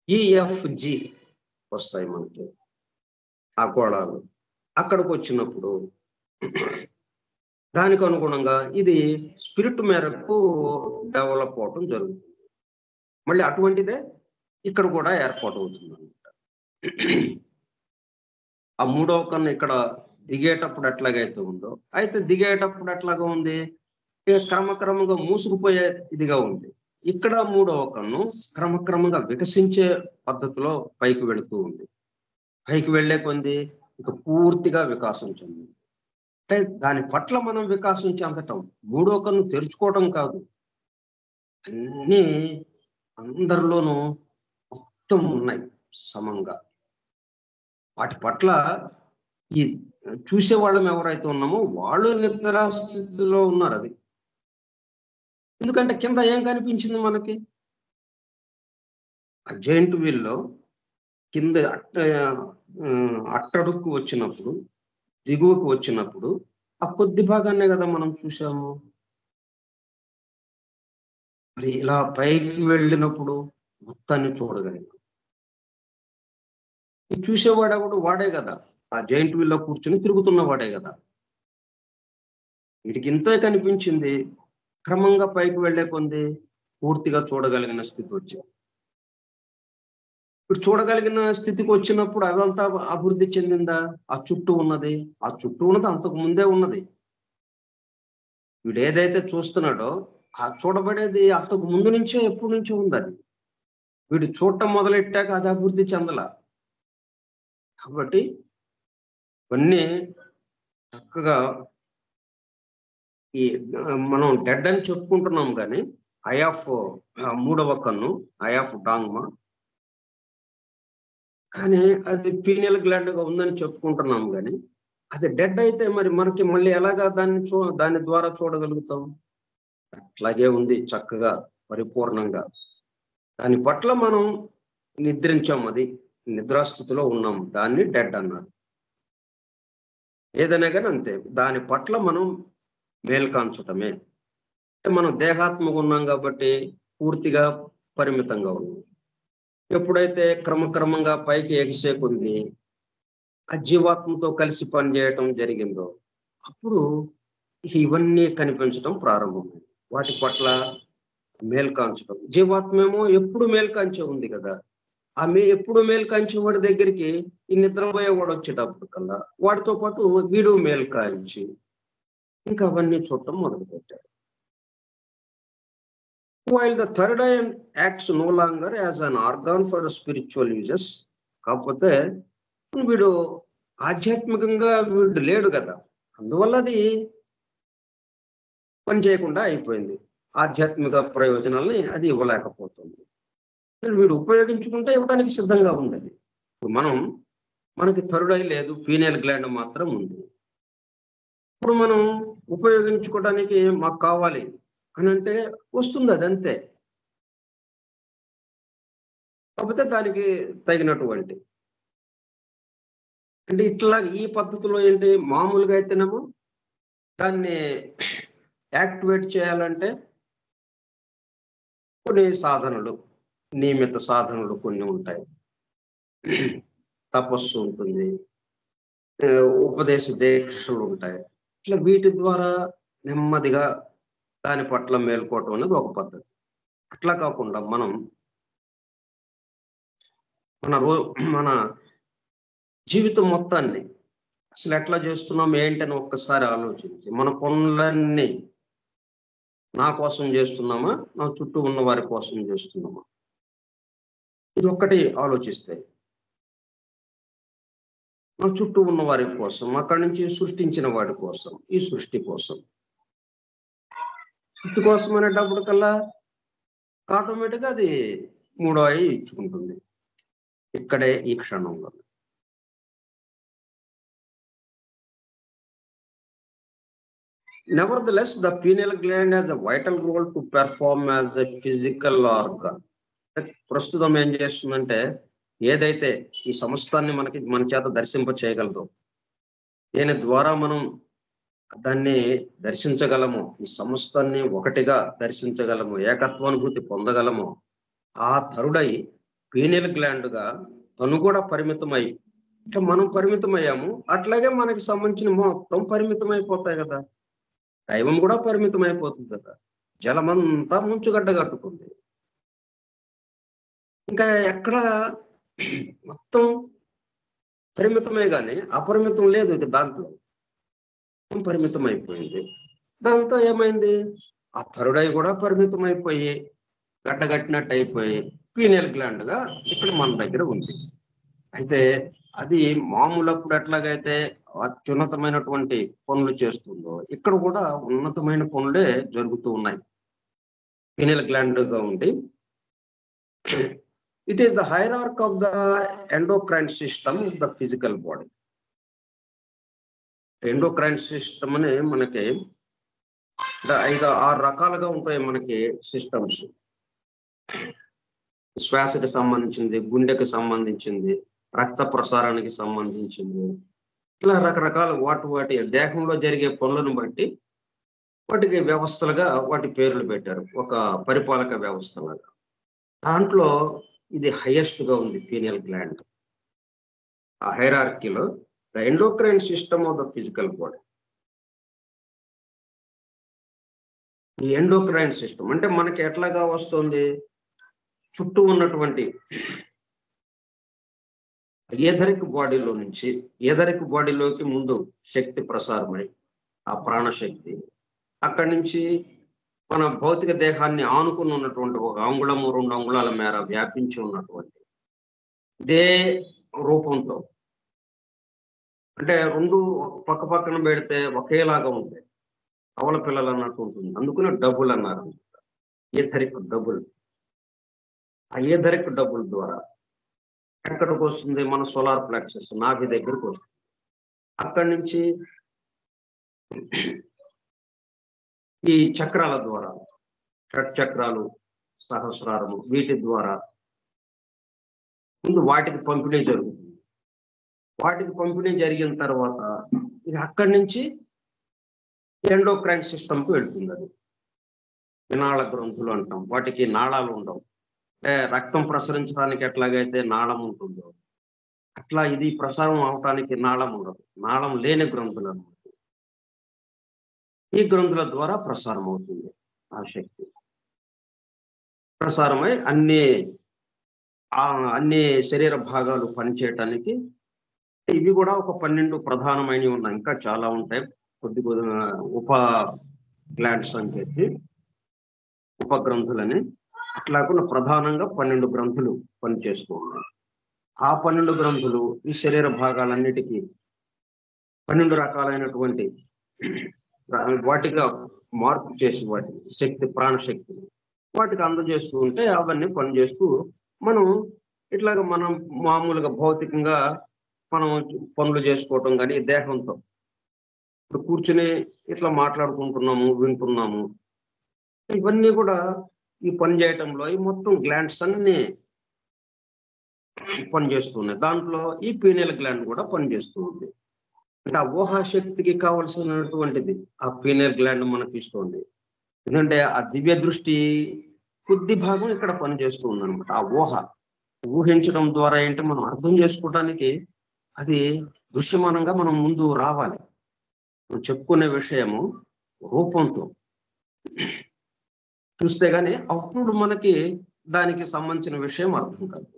ఈఎఫ్జి వస్తాయి మనకి ఆ గోళాలు. అక్కడికి వచ్చినప్పుడు దానికి అనుగుణంగా ఇది స్పిరిట్ మేరకు డెవలప్ అవటం జరుగుతుంది. మళ్ళీ అటువంటిదే ఇక్కడ కూడా ఏర్పాటు అవుతుంది అనమాట. ఆ మూడవ కన్ను ఇక్కడ దిగేటప్పుడు ఎట్లాగైతే ఉందో, అయితే దిగేటప్పుడు ఎట్లాగా ఉంది, ఇక క్రమక్రమంగా మూసుకుపోయే ఇదిగా ఉంది. ఇక్కడ మూడవ కన్ను క్రమక్రమంగా వికసించే పద్ధతిలో పైకి వెళుతూ ఉంది. పైకి వెళ్లే కొంది ఇక పూర్తిగా వికాసం చెందింది. అంటే దాని పట్ల మనం వికాసం చెందటం, మూడో కన్ను తెరుచుకోవడం కాదు, అన్నీ అందరిలోనూ మొత్తం ఉన్నాయి సమంగా. వాటి పట్ల ఈ చూసే వాళ్ళం ఎవరైతే ఉన్నామో వాళ్ళు నిద్రాస్థితిలో ఉన్నారు. అది ఎందుకంటే కింద ఏం కనిపించింది మనకి? ఆ జైంట్ వీల్లో కింద అట్టడుక్కు వచ్చినప్పుడు, దిగువకు వచ్చినప్పుడు ఆ కొద్ది భాగాన్నే కదా మనం చూసాము. మరి ఇలా పైకి వెళ్ళినప్పుడు మొత్తాన్ని చూడగలిగాం. చూసేవాడెవడు? వాడే కదా, ఆ జైంట్ వీల్లో కూర్చుని తిరుగుతున్న వాడే కదా. వీటికి ఇంతే కనిపించింది. క్రమంగా పైకి వెళ్లే కొంది పూర్తిగా చూడగలిగిన స్థితి వచ్చాం. ఇప్పుడు చూడగలిగిన స్థితికి వచ్చినప్పుడు అదంతా అభివృద్ధి చెందిందా? ఆ చుట్టూ ఉన్నది అంతకు ముందే ఉన్నది. వీడు ఏదైతే చూస్తున్నాడో ఆ చూడబడేది అంతకు ముందు నుంచో ఎప్పటి నుంచో ఉంది. అది వీడు చూడటం మొదలెట్టాక అది అభివృద్ధి చెందల. కాబట్టి ఇవన్నీ చక్కగా ఈ మనం డెడ్ అని చెప్పుకుంటున్నాం కానీ ఐ ఆఫ్ మూడవ కన్ను, ఐ ఆఫ్ డాంగ్మా, కానీ అది పీనియల్ గ్లాండ్ గా ఉందని చెప్పుకుంటున్నాం కానీ అది డెడ్ అయితే మరి మనకి మళ్ళీ ఎలాగా దాని ద్వారా చూడగలుగుతాం? అట్లాగే ఉంది చక్కగా పరిపూర్ణంగా. దాని పట్ల మనం నిద్రించాం, అది నిద్రాస్థితిలో ఉన్నాం, దాన్ని డెడ్ అన్నారు. ఏదైనా కానీ అంతే, దాని పట్ల మనం మేల్కాంచటమే. మనం దేహాత్మగా ఉన్నాం కాబట్టి పూర్తిగా పరిమితంగా ఉన్నాం. ఎప్పుడైతే క్రమక్రమంగా పైకి ఎగిసే కొంది ఆ జీవాత్మతో కలిసి పనిచేయటం జరిగిందో అప్పుడు ఇవన్నీ కనిపించడం ప్రారంభమైంది. వాటి పట్ల మేల్కాంచడం. జీవాత్మేమో ఎప్పుడు మేల్కాంచే ఉంది కదా. ఎప్పుడు మేల్కాంచే వాడి దగ్గరికి ఈ నిద్రపోయేవాడు వచ్చేటప్పుడు కల్లా వాడితో పాటు వీడు మేల్కాంచి ఇంకా అవన్నీ చూడటం మొదలుపెట్టాడు. While the third eye acts no longer as an organ for spiritual uses, కాకపోతే వీడు ఆధ్యాత్మికంగా వీడు లేడు కదా, అందువల్ల అది పని చేయకుండా అయిపోయింది. ఆధ్యాత్మిక ప్రయోజనాలని అది ఇవ్వలేకపోతుంది. వీడు ఉపయోగించుకుంటే ఇవ్వడానికి సిద్ధంగా ఉంది. అది మనకి థర్డ్ ఐ లేదు, పీనియల్ గ్లాండ్ మాత్రం ఉంది. ఇప్పుడు మనం ఉపయోగించుకోవడానికి మాకు కావాలి అని అంటే వస్తుంది, అదంతే. కాకపోతే దానికి తగినటువంటి అంటే ఇట్లా ఈ పద్ధతిలో ఏంటి, మామూలుగా అయితేనేమో దాన్ని యాక్టివేట్ చేయాలంటే కొన్ని సాధనలు, నియమిత సాధనలు కొన్ని ఉంటాయి. తపస్సు ఉంటుంది, ఉపదేశ దీక్షలు ఉంటాయి. ఇట్లా వీటి ద్వారా నెమ్మదిగా దాని పట్ల మేల్కోవటం అనేది ఒక పద్ధతి. అట్లా కాకుండా మనం మన జీవితం మొత్తాన్ని అసలు ఎట్లా చేస్తున్నాం ఏంటని ఒక్కసారి ఆలోచించి మన పనులన్నీ నా కోసం చేస్తున్నామా, నా చుట్టూ ఉన్న వారి కోసం చేస్తున్నామా? ఇది ఒక్కటి ఆలోచిస్తే మన చుట్టూ ఉన్న వారి కోసం, అక్కడి నుంచి సృష్టించిన వాడి కోసం, ఈ సృష్టి కోసం. సృష్టి కోసం అనేటప్పటికల్లా ఆటోమేటిక్గా అది మూడో ఐ ఇచ్చుకుంటుంది ఇక్కడే ఈ క్షణంలో. Nevertheless, the pineal gland has a vital role to perform as a physical organ. ప్రస్తుతం ఏం చేస్తుందంటే, ఏదైతే ఈ సమస్తాన్ని మన చేత దర్శింప చేయగలదో, దీని ద్వారా మనం దాన్ని దర్శించగలము, ఈ సమస్తాన్ని ఒకటిగా దర్శించగలము, ఏకత్వానుభూతి పొందగలము, ఆ తరుడై పీనియల్ గ్లాండ్ గా తను కూడా పరిమితమై, ఇట్లా మనం పరిమితమయ్యాము, అట్లాగే మనకి సంబంధించిన మొత్తం పరిమితమైపోతాయి కదా. దైవం కూడా పరిమితం అయిపోతుంది కదా. జలమంతా ముంచుగడ్డ కట్టుకుంది, ఇంకా ఎక్కడ మొత్తం పరిమితమే కానీ అపరిమితం లేదు. ఇక దాంట్లో పరిమితం అయిపోయింది. దాంతో ఏమైంది, ఆ తరుడై కూడా పరిమితం అయిపోయి గడ్డగట్టినట్టు అయిపోయి పీనియల్ గ్లాండ్ గా ఇక్కడ మన దగ్గర ఉంది. అయితే అది మామూలప్పుడు ఎట్లాగైతే అత్యున్నతమైనటువంటి పనులు చేస్తుందో, ఇక్కడ కూడా ఉన్నతమైన పనులే జరుగుతూ ఉన్నాయి పీనియల్ గ్లాండ్ గా ఉండి. It is the hierarch of the endocrine system of the physical body. Endocrine system అని మనకి 5-6 రకాలుగా ఉంటాయి మనకి సిస్టమ్స్. శ్వాసకి సంబంధించింది, గుండెకి సంబంధించింది, రక్త ప్రసారానికి సంబంధించింది, ఇలా రకరకాల వాటి దేహంలో జరిగే పనులను బట్టి వాటికి వ్యవస్థలుగా వాటి పేర్లు పెట్టారు, ఒక పరిపాలక వ్యవస్థలాగా. దాంట్లో ఇది హైయెస్ట్ గా ఉంది పీనియల్ గ్లాండ్. ఆ హైరార్కీలో the endocrine system of the physical body. ఈ ఎండోక్రైన్ సిస్టమ్ అంటే మనకి ఎట్లాగా వస్తుంది, చుట్టూ ఉన్నటువంటి ఏథరిక్ బాడీలో నుంచి ఏథరిక్ బాడీలోకి ముందు శక్తి ప్రసారమై, ఆ ప్రాణశక్తి అక్కడి నుంచి మన భౌతిక దేహాన్ని ఆనుకుని ఉన్నటువంటి 1 అంగుళము 2 అంగుళాల మేర వ్యాపించి ఉన్నటువంటి ఇదే రూపంతో, అంటే 2 పక్క పక్కన పెడితే ఒకేలాగా ఉంటాయి, కవల పిల్లలు అన్నట్టు ఉంటుంది, అందుకనే డబుల్ అన్నారు, ఏథరిక్ డబుల్. ఆ ఏథరిక్ డబుల్ ద్వారా ఎక్కడికి వస్తుంది, మన సోలార్ ప్లెక్సస్ నాభి దగ్గరకు వస్తుంది. అక్కడి నుంచి ఈ చక్రాల ద్వారా, షట్చక్రాలు, సహస్రారము, వీటి ద్వారా ముందు వాటికి పంపిణీ జరుగుతుంది. వాటికి పంపిణీ జరిగిన తర్వాత ఇక అక్కడి నుంచి ఎండోక్రైన్ సిస్టమ్కి వెళ్తుంది. అది వినాళ గ్రంథులు అంటాం, వాటికి నాళాలు ఉండవు. అంటే రక్తం ప్రసరించడానికి ఎట్లాగైతే నాళం ఉంటుందో అట్లా ఇది ప్రసారం అవటానికి నాళం ఉండదు, నాళం లేని గ్రంథులు అన్నమాట. ఈ గ్రంథుల ద్వారా ప్రసారం అవుతుంది ఆ శక్తి. ప్రసారమై అన్ని శరీర భాగాలు పనిచేయటానికి ఇవి కూడా ఒక 12 ప్రధానమైనవి ఉన్నాయి, ఇంకా చాలా ఉంటాయి, కొద్ది ఉప గ్లాండ్స్ అని చెప్పి ఉపగ్రంథులని. అట్లాకుండా ప్రధానంగా 12 గ్రంథులు పనిచేస్తూ ఉన్నాయి. ఆ 12 గ్రంథులు ఈ శరీర భాగాలన్నిటికీ 12 రకాలైనటువంటి వాటిగా మార్పు చేసి వాటి శక్తి, ప్రాణశక్తిని వాటికి అందజేస్తూ ఉంటే అవన్నీ పనిచేస్తూ మనం ఇట్లాగా మనం మామూలుగా భౌతికంగా మనం పనులు చేసుకోవటం కానీ దేహంతో ఇప్పుడు కూర్చుని ఇట్లా మాట్లాడుకుంటున్నాము, వింటున్నాము, ఇవన్నీ కూడా ఈ పని చేయటంలో ఈ మొత్తం గ్లాండ్స్ అన్ని పనిచేస్తున్నాయి. దాంట్లో ఈ పీనియల్ గ్లాండ్ కూడా పనిచేస్తూ ఉంది. అంటే ఆ ఊహాశక్తికి కావలసినటువంటిది ఆ పీనియల్ గ్లాండ్ మనకి ఇస్తుంది. ఎందుకంటే ఆ దివ్య దృష్టి కొద్ది భాగం ఇక్కడ పనిచేస్తూ ఉందన్నమాట. ఆ ఊహించడం ద్వారా ఏంటి, మనం అర్థం చేసుకోవడానికి అది దృశ్యమానంగా మనం ముందు రావాలి. మనం చెప్పుకునే విషయము రూపంతో చూస్తే గానీ అప్పుడు మనకి దానికి సంబంధించిన విషయం అర్థం కాదు.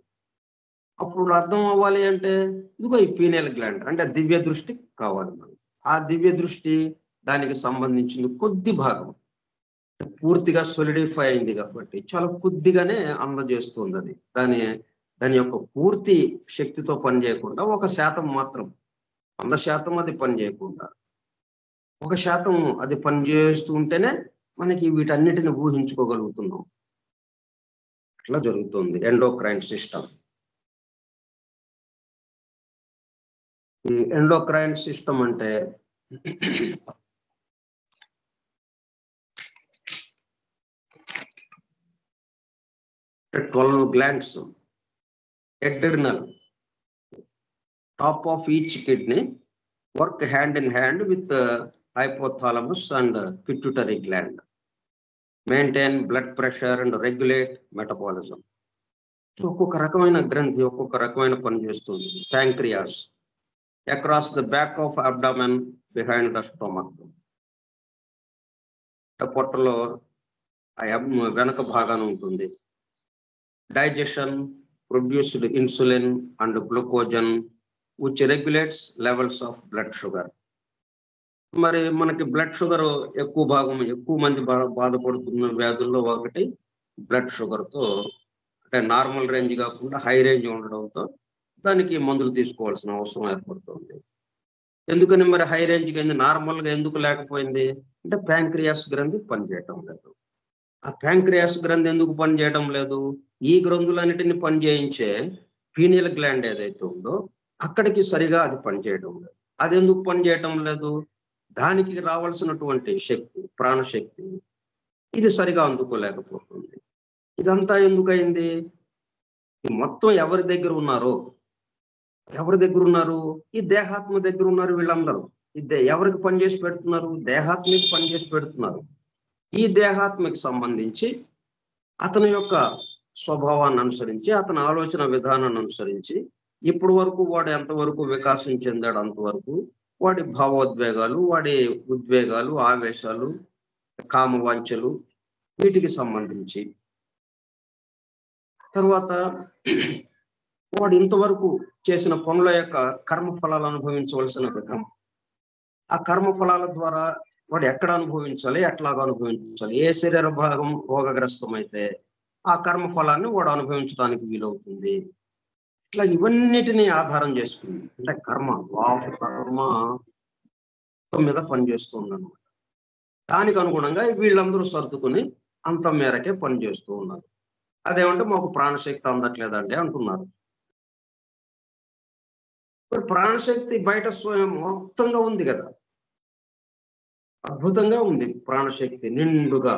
అప్పుడు అర్థం అవ్వాలి అంటే ఇదిగో ఈ పీనియల్ గ్లాండ్ అంటే దివ్య దృష్టి కావాలి మనకి. ఆ దివ్య దృష్టి దానికి సంబంధించింది కొద్ది భాగం, పూర్తిగా సొలిడిఫై అయింది కాబట్టి చాలా కొద్దిగానే అందజేస్తుంది. అది దాని దాని యొక్క పూర్తి శక్తితో పనిచేయకుండా 1% మాత్రం, 100% అది పనిచేయకుండా 1% అది పనిచేస్తూ ఉంటేనే మనకి వీటన్నిటిని ఊహించుకోగలుగుతున్నాం. అట్లా జరుగుతుంది ఎండోక్రైన్ సిస్టమ్. ఈ ఎండోక్రైన్ సిస్టమ్ అంటే 12 glands, adrenal, top of each kidney work hand in hand with the hypothalamus and pituitary gland, maintain blood pressure and regulate metabolism. ఒక్కొక్క రకమైన గ్రంథి ఒక్కొక్క రకమైన పని చేస్తుంది. Pancreas across the back of abdomen behind the stomach, పొట్టలో వెనక భాగాన ఉంటుంది. Digestion, produced insulin and glucagon which regulates levels of blood sugar. మరి మనకి బ్లడ్ షుగర్ ఎక్కువ మంది బాధపడుతున్న వ్యాధుల్లో ఒకటి బ్లడ్ షుగర్తో, అంటే నార్మల్ రేంజ్ కాకుండా హై రేంజ్ ఉండడంతో దానికి మందులు తీసుకోవాల్సిన అవసరం ఏర్పడుతుంది. ఎందుకని మరి హై రేంజ్కి నార్మల్గా ఎందుకు లేకపోయింది అంటే ప్యాంక్రియాస్ గ్రంథి పనిచేయటం లేదు. ఆ ప్యాంక్రియాస్ గ్రంథి ఎందుకు పనిచేయడం లేదు? ఈ గ్రంథులన్నిటిని పనిచేయించే పీనియల్ గ్లాండ్ ఏదైతే ఉందో అక్కడికి సరిగా అది పనిచేయడం లేదు. అది ఎందుకు పనిచేయటం లేదు? దానికి రావాల్సినటువంటి శక్తి, ప్రాణశక్తి ఇది సరిగా అందుకోలేకపోతుంది. ఇదంతా ఎందుకయింది? మొత్తం ఎవరి దగ్గర ఉన్నారు? ఈ దేహాత్మ దగ్గర ఉన్నారు. వీళ్ళందరూ ఎవరికి పనిచేసి పెడుతున్నారు? దేహాత్మకి పనిచేసి పెడుతున్నారు. ఈ దేహాత్మకి సంబంధించి అతని యొక్క స్వభావాన్ని అనుసరించి, అతని ఆలోచన విధానాన్ని అనుసరించి ఇప్పటి వరకు వాడు ఎంతవరకు వికాసం చెందాడు అంతవరకు వాడి భావోద్వేగాలు, వాడి ఉద్వేగాలు, ఆవేశాలు, కామవాంఛలు వీటికి సంబంధించి, తర్వాత వాడు ఇంతవరకు చేసిన పనుల యొక్క కర్మఫలాలు అనుభవించవలసిన విధానం, ఆ కర్మఫలాల ద్వారా వాడు ఎక్కడ అనుభవించాలి, ఎట్లాగా అనుభవించాలి, ఏ శరీర భాగం రోగగ్రస్తమైతే ఆ కర్మఫలాన్ని వాడు అనుభవించడానికి వీలవుతుంది. ఇట్లా ఇవన్నిటిని ఆధారం చేసుకుంది. అంటే కర్మ మీద పనిచేస్తుంది అన్నమాట. దానికి అనుగుణంగా వీళ్ళందరూ సర్దుకుని అంత మేరకే పనిచేస్తూ ఉన్నారు. అదేమంటే మాకు ప్రాణశక్తి అందట్లేదండి అంటున్నారు. ప్రాణశక్తి బయట మొత్తంగా ఉంది కదా, అద్భుతంగా ఉంది ప్రాణశక్తి నిండుగా.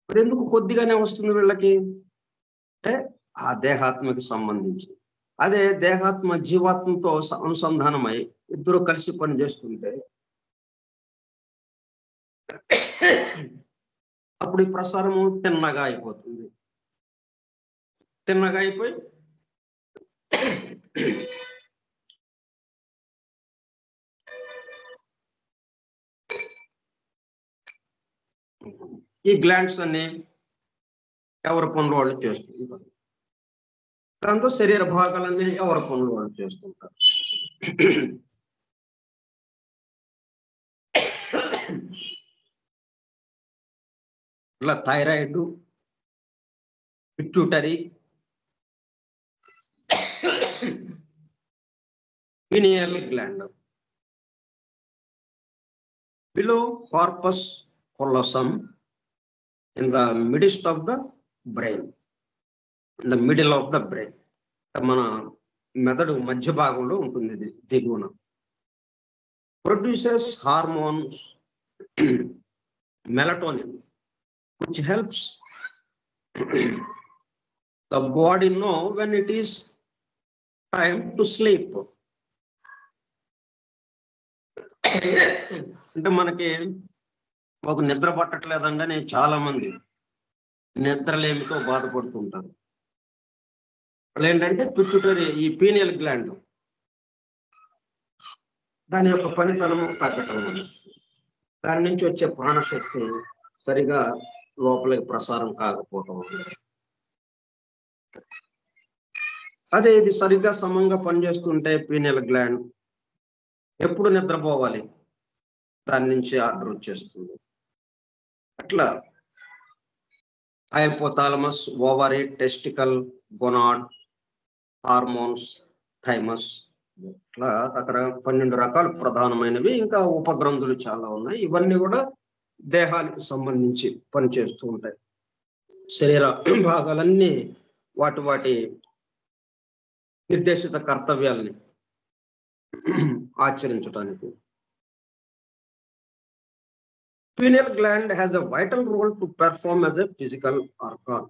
మరి ఎందుకు కొద్దిగానే వస్తుంది వీళ్ళకి అంటే ఆ దేహాత్మకి సంబంధించి. అదే దేహాత్మ జీవాత్మతో అనుసంధానమై ఇద్దరు కలిసి పనిచేస్తుంటే అప్పుడు ఈ ప్రసారము తిన్నగా అయిపోతుంది. తిన్నగా అయిపోయి ఈ గ్లాండ్స్ అన్ని ఎవరి పనులు వాళ్ళు చేస్తుంటారు. దాంతో శరీర భాగాలన్నీ ఎవరి పనులు వాళ్ళు చేస్తుంటారు. ఇలా thyroid, pituitary, pineal gland, below corpus callosum in the midst of the brain, in the middle of the brain, మన మెదడు మధ్య భాగంలో ఉంటుంది ఇది దిగువన. Produces hormones melatonin which helps the body know when it is time to sleep. అంటే మనకి ఒక నిద్ర పట్టట్లేదండి చాలా మంది నిద్రలేమితో బాధపడుతుంటారు. వాళ్ళు ఏంటంటే పిట్యూటరీ, ఈ పీనియల్ గ్లాండ్ దాని యొక్క పనితనము తగ్గటం, దాని నుంచి వచ్చే ప్రాణశక్తి సరిగా లోపలికి ప్రసారం కాకపోవటం. అదే ఇది సరిగ్గా సమంగా పనిచేస్తుంటే పీనియల్ గ్లాండ్ ఎప్పుడు నిద్రపోవాలి దాని నుంచి ఆర్డర్ వచ్చేస్తుంది. అట్లా hypothalamus, ovary, testicle, gonad, hormones, thymus, ఇట్లా రకరకాల 12 రకాలు ప్రధానమైనవి. ఇంకా ఉపగ్రంథులు చాలా ఉన్నాయి. ఇవన్నీ కూడా దేహానికి సంబంధించి పనిచేస్తూ ఉంటాయి. శరీర భాగాలన్నీ వాటి నిర్దేశిత కర్తవ్యాలని ఆచరించడానికి. Pineal gland has a vital role to perform as a physical organ.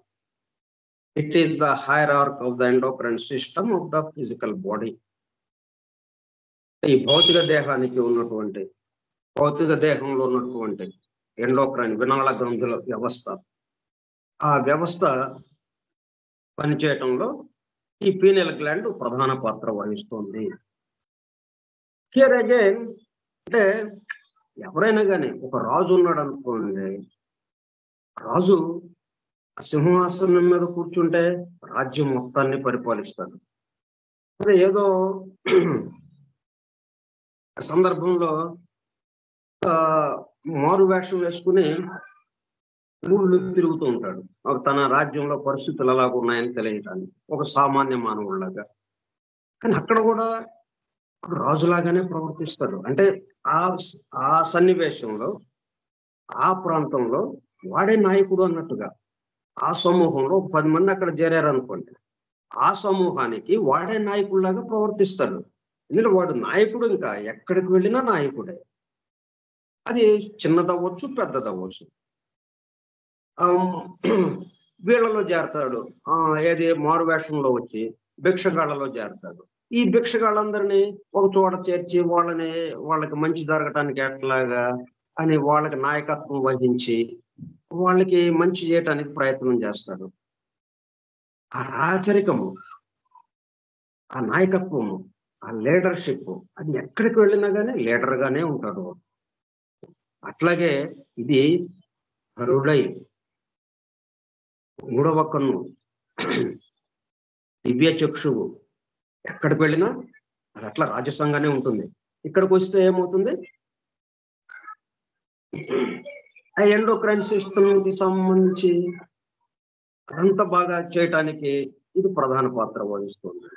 It is the hierarchy of the endocrine system of the physical body. ఈ భౌతిక దేహంలో ఉన్నటువంటి ఎండోక్రైన్ వినాళ గ్రంథుల వ్యవస్థ, ఆ వ్యవస్థ పనిచేయటంలో ఈ పీనియల్ గ్లాండ్ ప్రధాన పాత్ర వహిస్తుంది. హియర్ అగైన్ అంటే ఎవరైనా కానీ ఒక రాజు ఉన్నాడు అనుకోండి, రాజు సింహాసనం మీద కూర్చుంటే రాజ్యం మొత్తాన్ని పరిపాలిస్తాడు. అదే ఏదో సందర్భంలో మారు వేషం వేసుకుని ఊళ్ళు తిరుగుతూ ఉంటాడు, తన రాజ్యంలో పరిస్థితులు ఎలాగ ఉన్నాయని తెలియటానికి, ఒక సామాన్య మానవుడిలాగా. కానీ అక్కడ కూడా రాజులాగానే ప్రవర్తిస్తాడు. అంటే ఆ సన్నివేశంలో, ఆ ప్రాంతంలో వాడే నాయకుడు అన్నట్టుగా. ఆ సమూహంలో 10 మంది అక్కడ చేరారు అనుకోండి, ఆ సమూహానికి వాడే నాయకుడిలాగా ప్రవర్తిస్తాడు. ఎందుకంటే వాడు నాయకుడు, ఇంకా ఎక్కడికి వెళ్ళినా నాయకుడే. అది చిన్నదవ్వచ్చు, పెద్దదవ్వచ్చు. వీళ్ళలో చేరతాడు, ఏది మారు వేషంలో వచ్చి భిక్షగాళ్లలో చేరతాడు. ఈ భిక్షగాళ్ళందరినీ ఒక చోట చేర్చి వాళ్ళకి మంచి జరగటానికి ఎట్లాగా అని వాళ్ళకి నాయకత్వం వహించి వాళ్ళకి మంచి చేయటానికి ప్రయత్నం చేస్తాడు. ఆ రాచరికము, ఆ నాయకత్వము, ఆ లీడర్షిప్, అది ఎక్కడికి వెళ్ళినా కానీ లీడర్ గానే ఉంటాడు. అట్లాగే ఇది హరుడై, మూడవ కన్ను, దివ్య చక్షువు, ఎక్కడికి వెళ్ళినా అది అట్లా రాజసంగానే ఉంటుంది. ఇక్కడికి వస్తే ఏమవుతుంది, ఆ ఎండోక్రైన్ సిస్టమ్ కి సంబంధించి అదంతా బాగా చేయటానికి ఇది ప్రధాన పాత్ర వహిస్తుంది.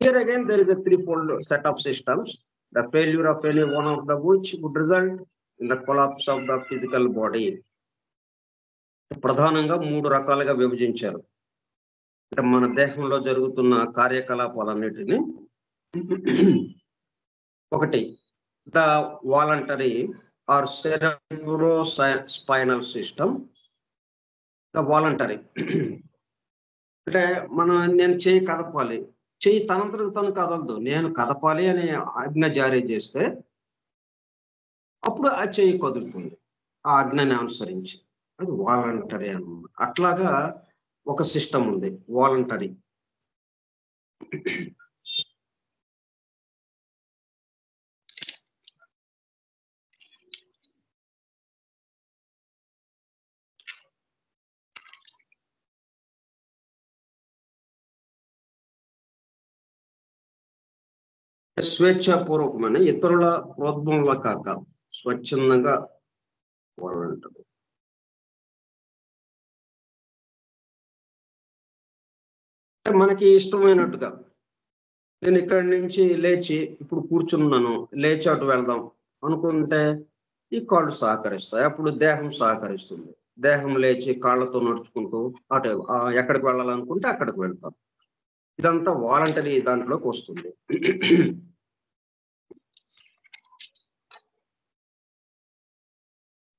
Here again there is a threefold set of systems. The failure of any one of the which would result in the collapse of the physical body. ప్రధానంగా 3 రకాలుగా విభజించారు. అంటే మన దేహంలో జరుగుతున్న కార్యకలాపాలన్నిటిని, ఒకటి the voluntary or cerebrospinal system. The voluntary అంటే నేను చేయి కదపాలి, చెయ్యి తనంతరకు తను కదలదు, నేను కదపాలి అని ఆజ్ఞ జారీ చేస్తే అప్పుడు ఆ చెయ్యి కదులుతుంది, ఆ ఆజ్ఞని అనుసరించి. అది వాలంటరీ అన్నమాట. అట్లాగా ఒక సిస్టమ్ ఉంది, వాలంటరీ. స్వేచ్ఛాపూర్వకమైన, ఇతరుల ప్రోద్బలంలో కాక స్వచ్ఛందంగా వాలంటరీ. మనకి ఇష్టమైనట్టుగా నేను ఇక్కడి నుంచి లేచి ఇప్పుడు కూర్చున్నాను, లేచి అటు వెళ్దాం అనుకుంటే ఈ కాళ్ళు సహకరిస్తాయి, అప్పుడు దేహం సహకరిస్తుంది. దేహం లేచి కాళ్ళతో నడుచుకుంటూ అటు ఎక్కడికి వెళ్ళాలనుకుంటే అక్కడికి వెళ్తాం. ఇదంతా వాలంటరీ దాంట్లోకి వస్తుంది.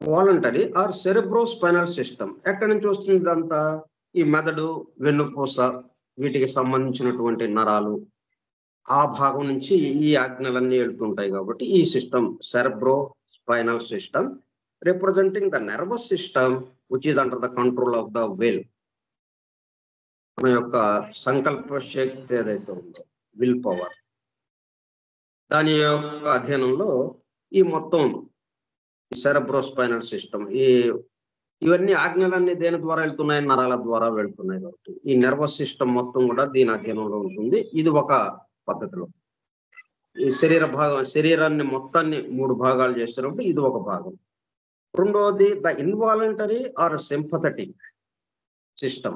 వాలంటరీ ఆర్ సెరెబ్రోస్పైనల్ సిస్టమ్ ఎక్కడి నుంచి వస్తుంది? ఇదంతా ఈ మెదడు, వెన్నుపూస, వీటికి సంబంధించినటువంటి నరాలు, ఆ భాగం నుంచి ఈ ఆజ్ఞలన్నీ వెళ్తుంటాయి. కాబట్టి ఈ system cerebrospinal system representing the nervous system which is under the control of the will. మన యొక్క సంకల్ప శక్తి ఏదైతే ఉందో, విల్ పవర్, దాని యొక్క అధ్యయనంలో ఈ మొత్తం సెరెబ్రోస్పైనల్ సిస్టమ్, ఇవన్నీ ఆజ్ఞలన్నీ దేని ద్వారా వెళ్తున్నాయి? నరాల ద్వారా వెళ్తున్నాయి. కాబట్టి ఈ నర్వస్ సిస్టమ్ మొత్తం కూడా దీని అధ్యయనంలో ఉంటుంది. ఇది ఒక పద్ధతిలో. ఈ శరీరాన్ని మొత్తాన్ని 3 భాగాలు చేస్తున్నప్పుడు ఇది ఒక భాగం. రెండవది the involuntary or sympathetic system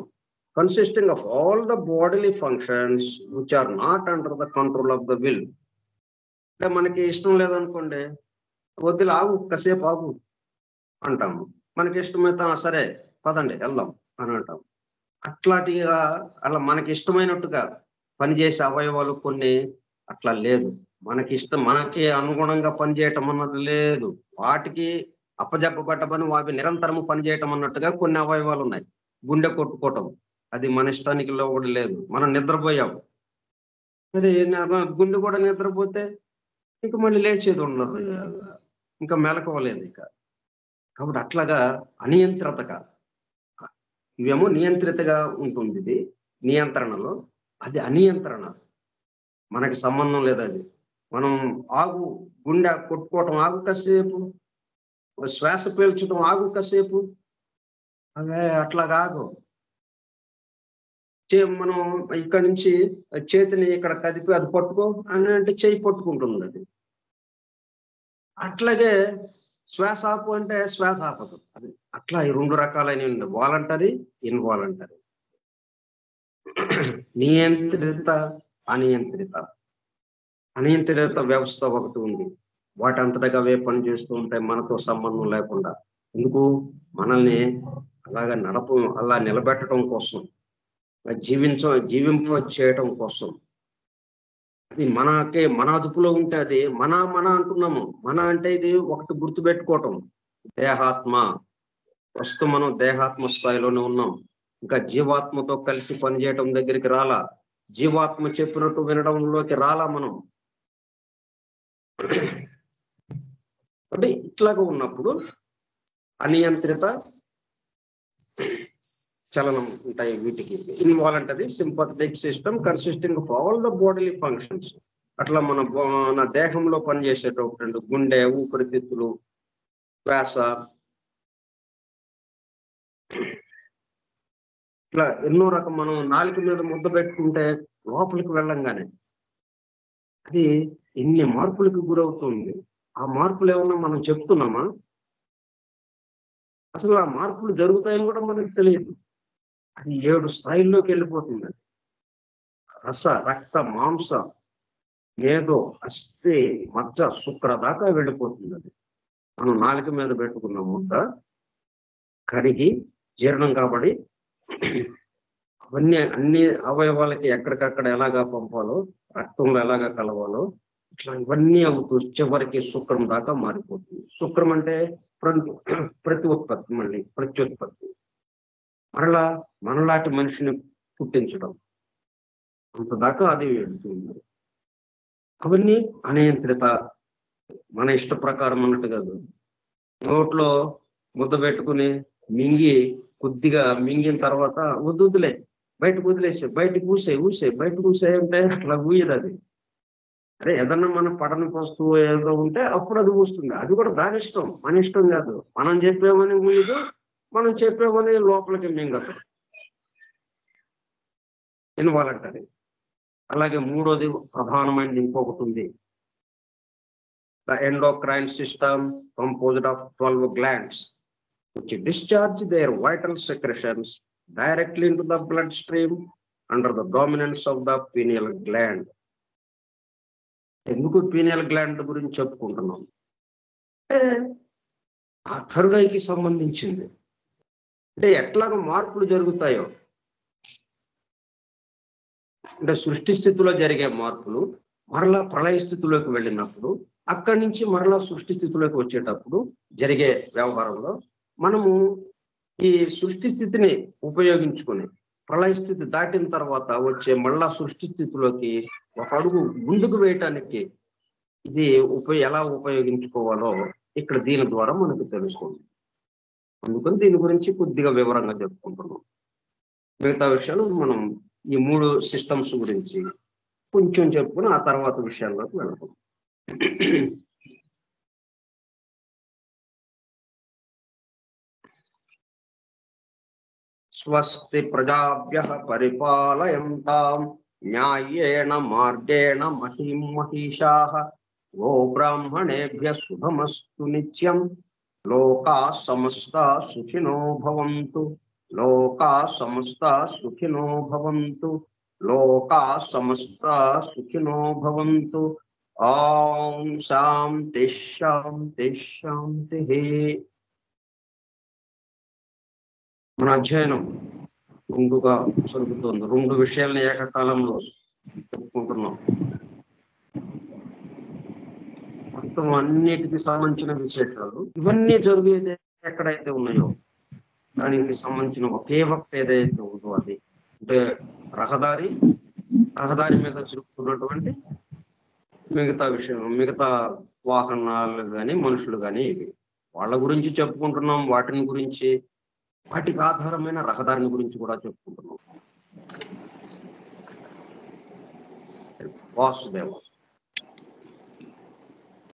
consisting of all the bodily functions which are not under the control of the will. అంటే మనకి ఇష్టం లేదనుకోండి, వద్దులు ఆగు, కాసేపు ఆగు అంటాము. మనకి ఇష్టమైతే సరే పదండి వెళ్దాం అని అంటాం. అట్లాంటిగా అలా మనకి ఇష్టమైనట్టుగా పనిచేసే అవయవాలు కొన్ని అట్లా లేదు. మనకి అనుగుణంగా పనిచేయటం అన్నది లేదు. వాటికి అప్పజెప్పబడ్డ పని అవి నిరంతరము పనిచేయటం అన్నట్టుగా కొన్ని అవయవాలు ఉన్నాయి. గుండె కొట్టుకోవటం అది మన ఇష్టానికి కూడా లేదు. మనం నిద్రపోయాం, సరే గుండె కూడా నిద్రపోతే ఇంక మళ్ళీ లేచేది ఉండదు, ఇంకా మెలకువలేదు ఇక. కాబట్టి అట్లాగా అనియంత్రితగా, ఇవేమో నియంత్రితగా ఉంటుంది, ఇది నియంత్రణలో. అది అనియంత్రణ, మనకి సంబంధం లేదు. అది మనం ఆగు, గుండె కొట్టుకోవటం ఆగు కాసేపు, శ్వాస పీల్చడం ఆగు కాసేపు, అవే అట్లాగా ఆగు. మనం ఇక్కడ నుంచి చేతిని ఇక్కడ కదిపి అది పట్టుకో అని అంటే చేయి పట్టుకుంటుంది అది. అట్లాగే శ్వాస ఆపు అంటే శ్వాస ఆపదు అది. అట్లా ఈ రెండు రకాలైన వాలంటరీ, ఇన్వాలంటరీ, నియంత్రిత, అనియంత్రిత. అనియంత్రిత వ్యవస్థ ఒకటి ఉంది. వాటి అంతటా అవే పని చేస్తూ ఉంటాయి మనతో సంబంధం లేకుండా. ఎందుకు? మనల్ని అలాగా అలా నిలబెట్టడం కోసం, జీవింప చేయటం కోసం. అది మన అదుపులో ఉంటే అది మన అంటున్నాము. మన అంటే ఇది ఒకటి గుర్తుపెట్టుకోవటం, దేహాత్మ. ప్రస్తుతం మనం దేహాత్మ స్థాయిలోనే ఉన్నాం. ఇంకా జీవాత్మతో కలిసి పనిచేయటం దగ్గరికి రాలా, జీవాత్మ చెప్పినట్టు వినడంలోకి రాలా మనం. అంటే ఇట్లాగా ఉన్నప్పుడు అనియంత్రిత చలనం ఉంటాయి వీటికి. Involuntary sympathetic system consisting of all the bodily functions. అట్లా మన దేహంలో పనిచేసేటప్పుడు గుండె, ఊపిరితిత్తులు, శ్వాస, ఇట్లా ఎన్నో రకం. మనం నాలుక మీద ముద్ద పెట్టుకుంటే లోపలికి వెళ్ళంగానే అది ఎన్ని మార్పులకు గురవుతుంది. ఆ మార్పులు ఏమన్నా మనం చెప్తున్నామా? అసలు ఆ మార్పులు జరుగుతాయని కూడా మనకు తెలియదు. అది 7 స్థాయిల్లోకి వెళ్ళిపోతుంది. అది రస, రక్త, మాంస, మేధో, అస్థి, మజ్జ, శుక్ర దాకా వెళ్ళిపోతుంది. అది మనం నాలుక మీద పెట్టుకున్న ముద్ద కరిగి జీర్ణం కాబట్టి అవన్నీ అన్ని అవయవాలకి ఎక్కడికక్కడ ఎలాగా పంపాలో, రక్తంలో ఎలాగా కలవాలో, ఇట్లా ఇవన్నీ అవుతూ చివరికి శుక్రం దాకా మారిపోతుంది. శుక్రం అంటే ప్రతి ఉత్పత్తి, మళ్ళీ ప్రత్యుత్పత్తి, మరలా మనలాంటి మనిషిని పుట్టించడం, అంత దాకా అది వెళ్తుంది. అవన్నీ అనియంత్రిత, మన ఇష్ట ప్రకారం అన్నట్టు కాదు. నోట్లో ముద్ద పెట్టుకుని కొద్దిగా మింగిన తర్వాత వద్దులే, బయటకు వదిలేసే, బయటకు ఊసే బయటకు ఊసే అంటే అట్లా ఊయదు అది. అరే ఏదన్నా మన పడని వస్తువు ఏదో ఉంటే అప్పుడు అది ఊస్తుంది. అది కూడా దాని ఇష్టం, మన ఇష్టం కాదు. మనం చెప్పామని ఊయదు, మనం చెప్పామని లోపలికి మింగదు. ఇన్వాలంటరీ. అలాగే మూడోది ప్రధానమైనది ఇంకొకటి ఉంది. The endocrine system composed of 12 glands which discharge their vital secretions directly into the bloodstream under the dominance of the pineal gland. ఎందుకు పీనియల్ గ్లాండ్ గురించి చెప్పుకుంటున్నాం అంటే ఆ థర్డ్ సంబంధించింది. అంటే ఎట్లాగ మార్పులు జరుగుతాయో, అంటే సృష్టి స్థితిలో జరిగే మార్పులు మరలా ప్రళయ స్థితిలోకి వెళ్ళినప్పుడు, అక్కడి నుంచి మరలా సృష్టి స్థితిలోకి వచ్చేటప్పుడు జరిగే వ్యవహారంలో మనము ఈ సృష్టి స్థితిని ఉపయోగించుకుని ప్రళయ స్థితి దాటిన తర్వాత వచ్చే మళ్ళా సృష్టి స్థితిలోకి ఒక అడుగు ముందుకు వేయటానికి ఇది ఎలా ఉపయోగించుకోవాలో ఇక్కడ దీని ద్వారా మనకు తెలుస్తుంది. అందుకని దీని గురించి కొద్దిగా వివరంగా చెప్పుకుంటున్నాం. మిగతా విషయాలు మనం ఈ 3 సిస్టమ్స్ గురించి కొంచెం చెప్పుకుని ఆ తర్వాత విషయాల్లోకి వెళ్తాం. స్వస్తి ప్రజాభ్యః పరిపాలయంతాం న్యాయేన మార్గేణ మహీం మహిషాః గో బ్రాహ్మణేభ్యః శుభమస్తు నిత్యం లోకాః సమస్తాః సుఖినో భవంతు. లోకా సమస్త సుఖినో భవంతు. లోకా సమస్త సుఖినో భవంతు. ఓం శాంతి శాంతి శాంతి. మన అధ్యయనం రెండుగా జరుగుతుంది. రెండు విషయాలను ఏకకాలంలో చెప్పుకుంటున్నాం. మొత్తం అన్నిటికి సంబంధించిన విశేషాలు ఇవన్నీ జరిగేది ఎక్కడైతే ఉన్నాయో దానికి సంబంధించిన ఒకే ఒక్క ఏదైతే ఉందో అది అంటే రహదారి మీద తిరుగుతున్నటువంటి మిగతా విషయం, మిగతా వాహనాలు కానీ మనుషులు కానీ ఇవి వాళ్ళ గురించి చెప్పుకుంటున్నాం. వాటిని గురించి, వాటికి ఆధారమైన రహదారిని గురించి కూడా చెప్పుకుంటున్నాం. వాసుదేవ.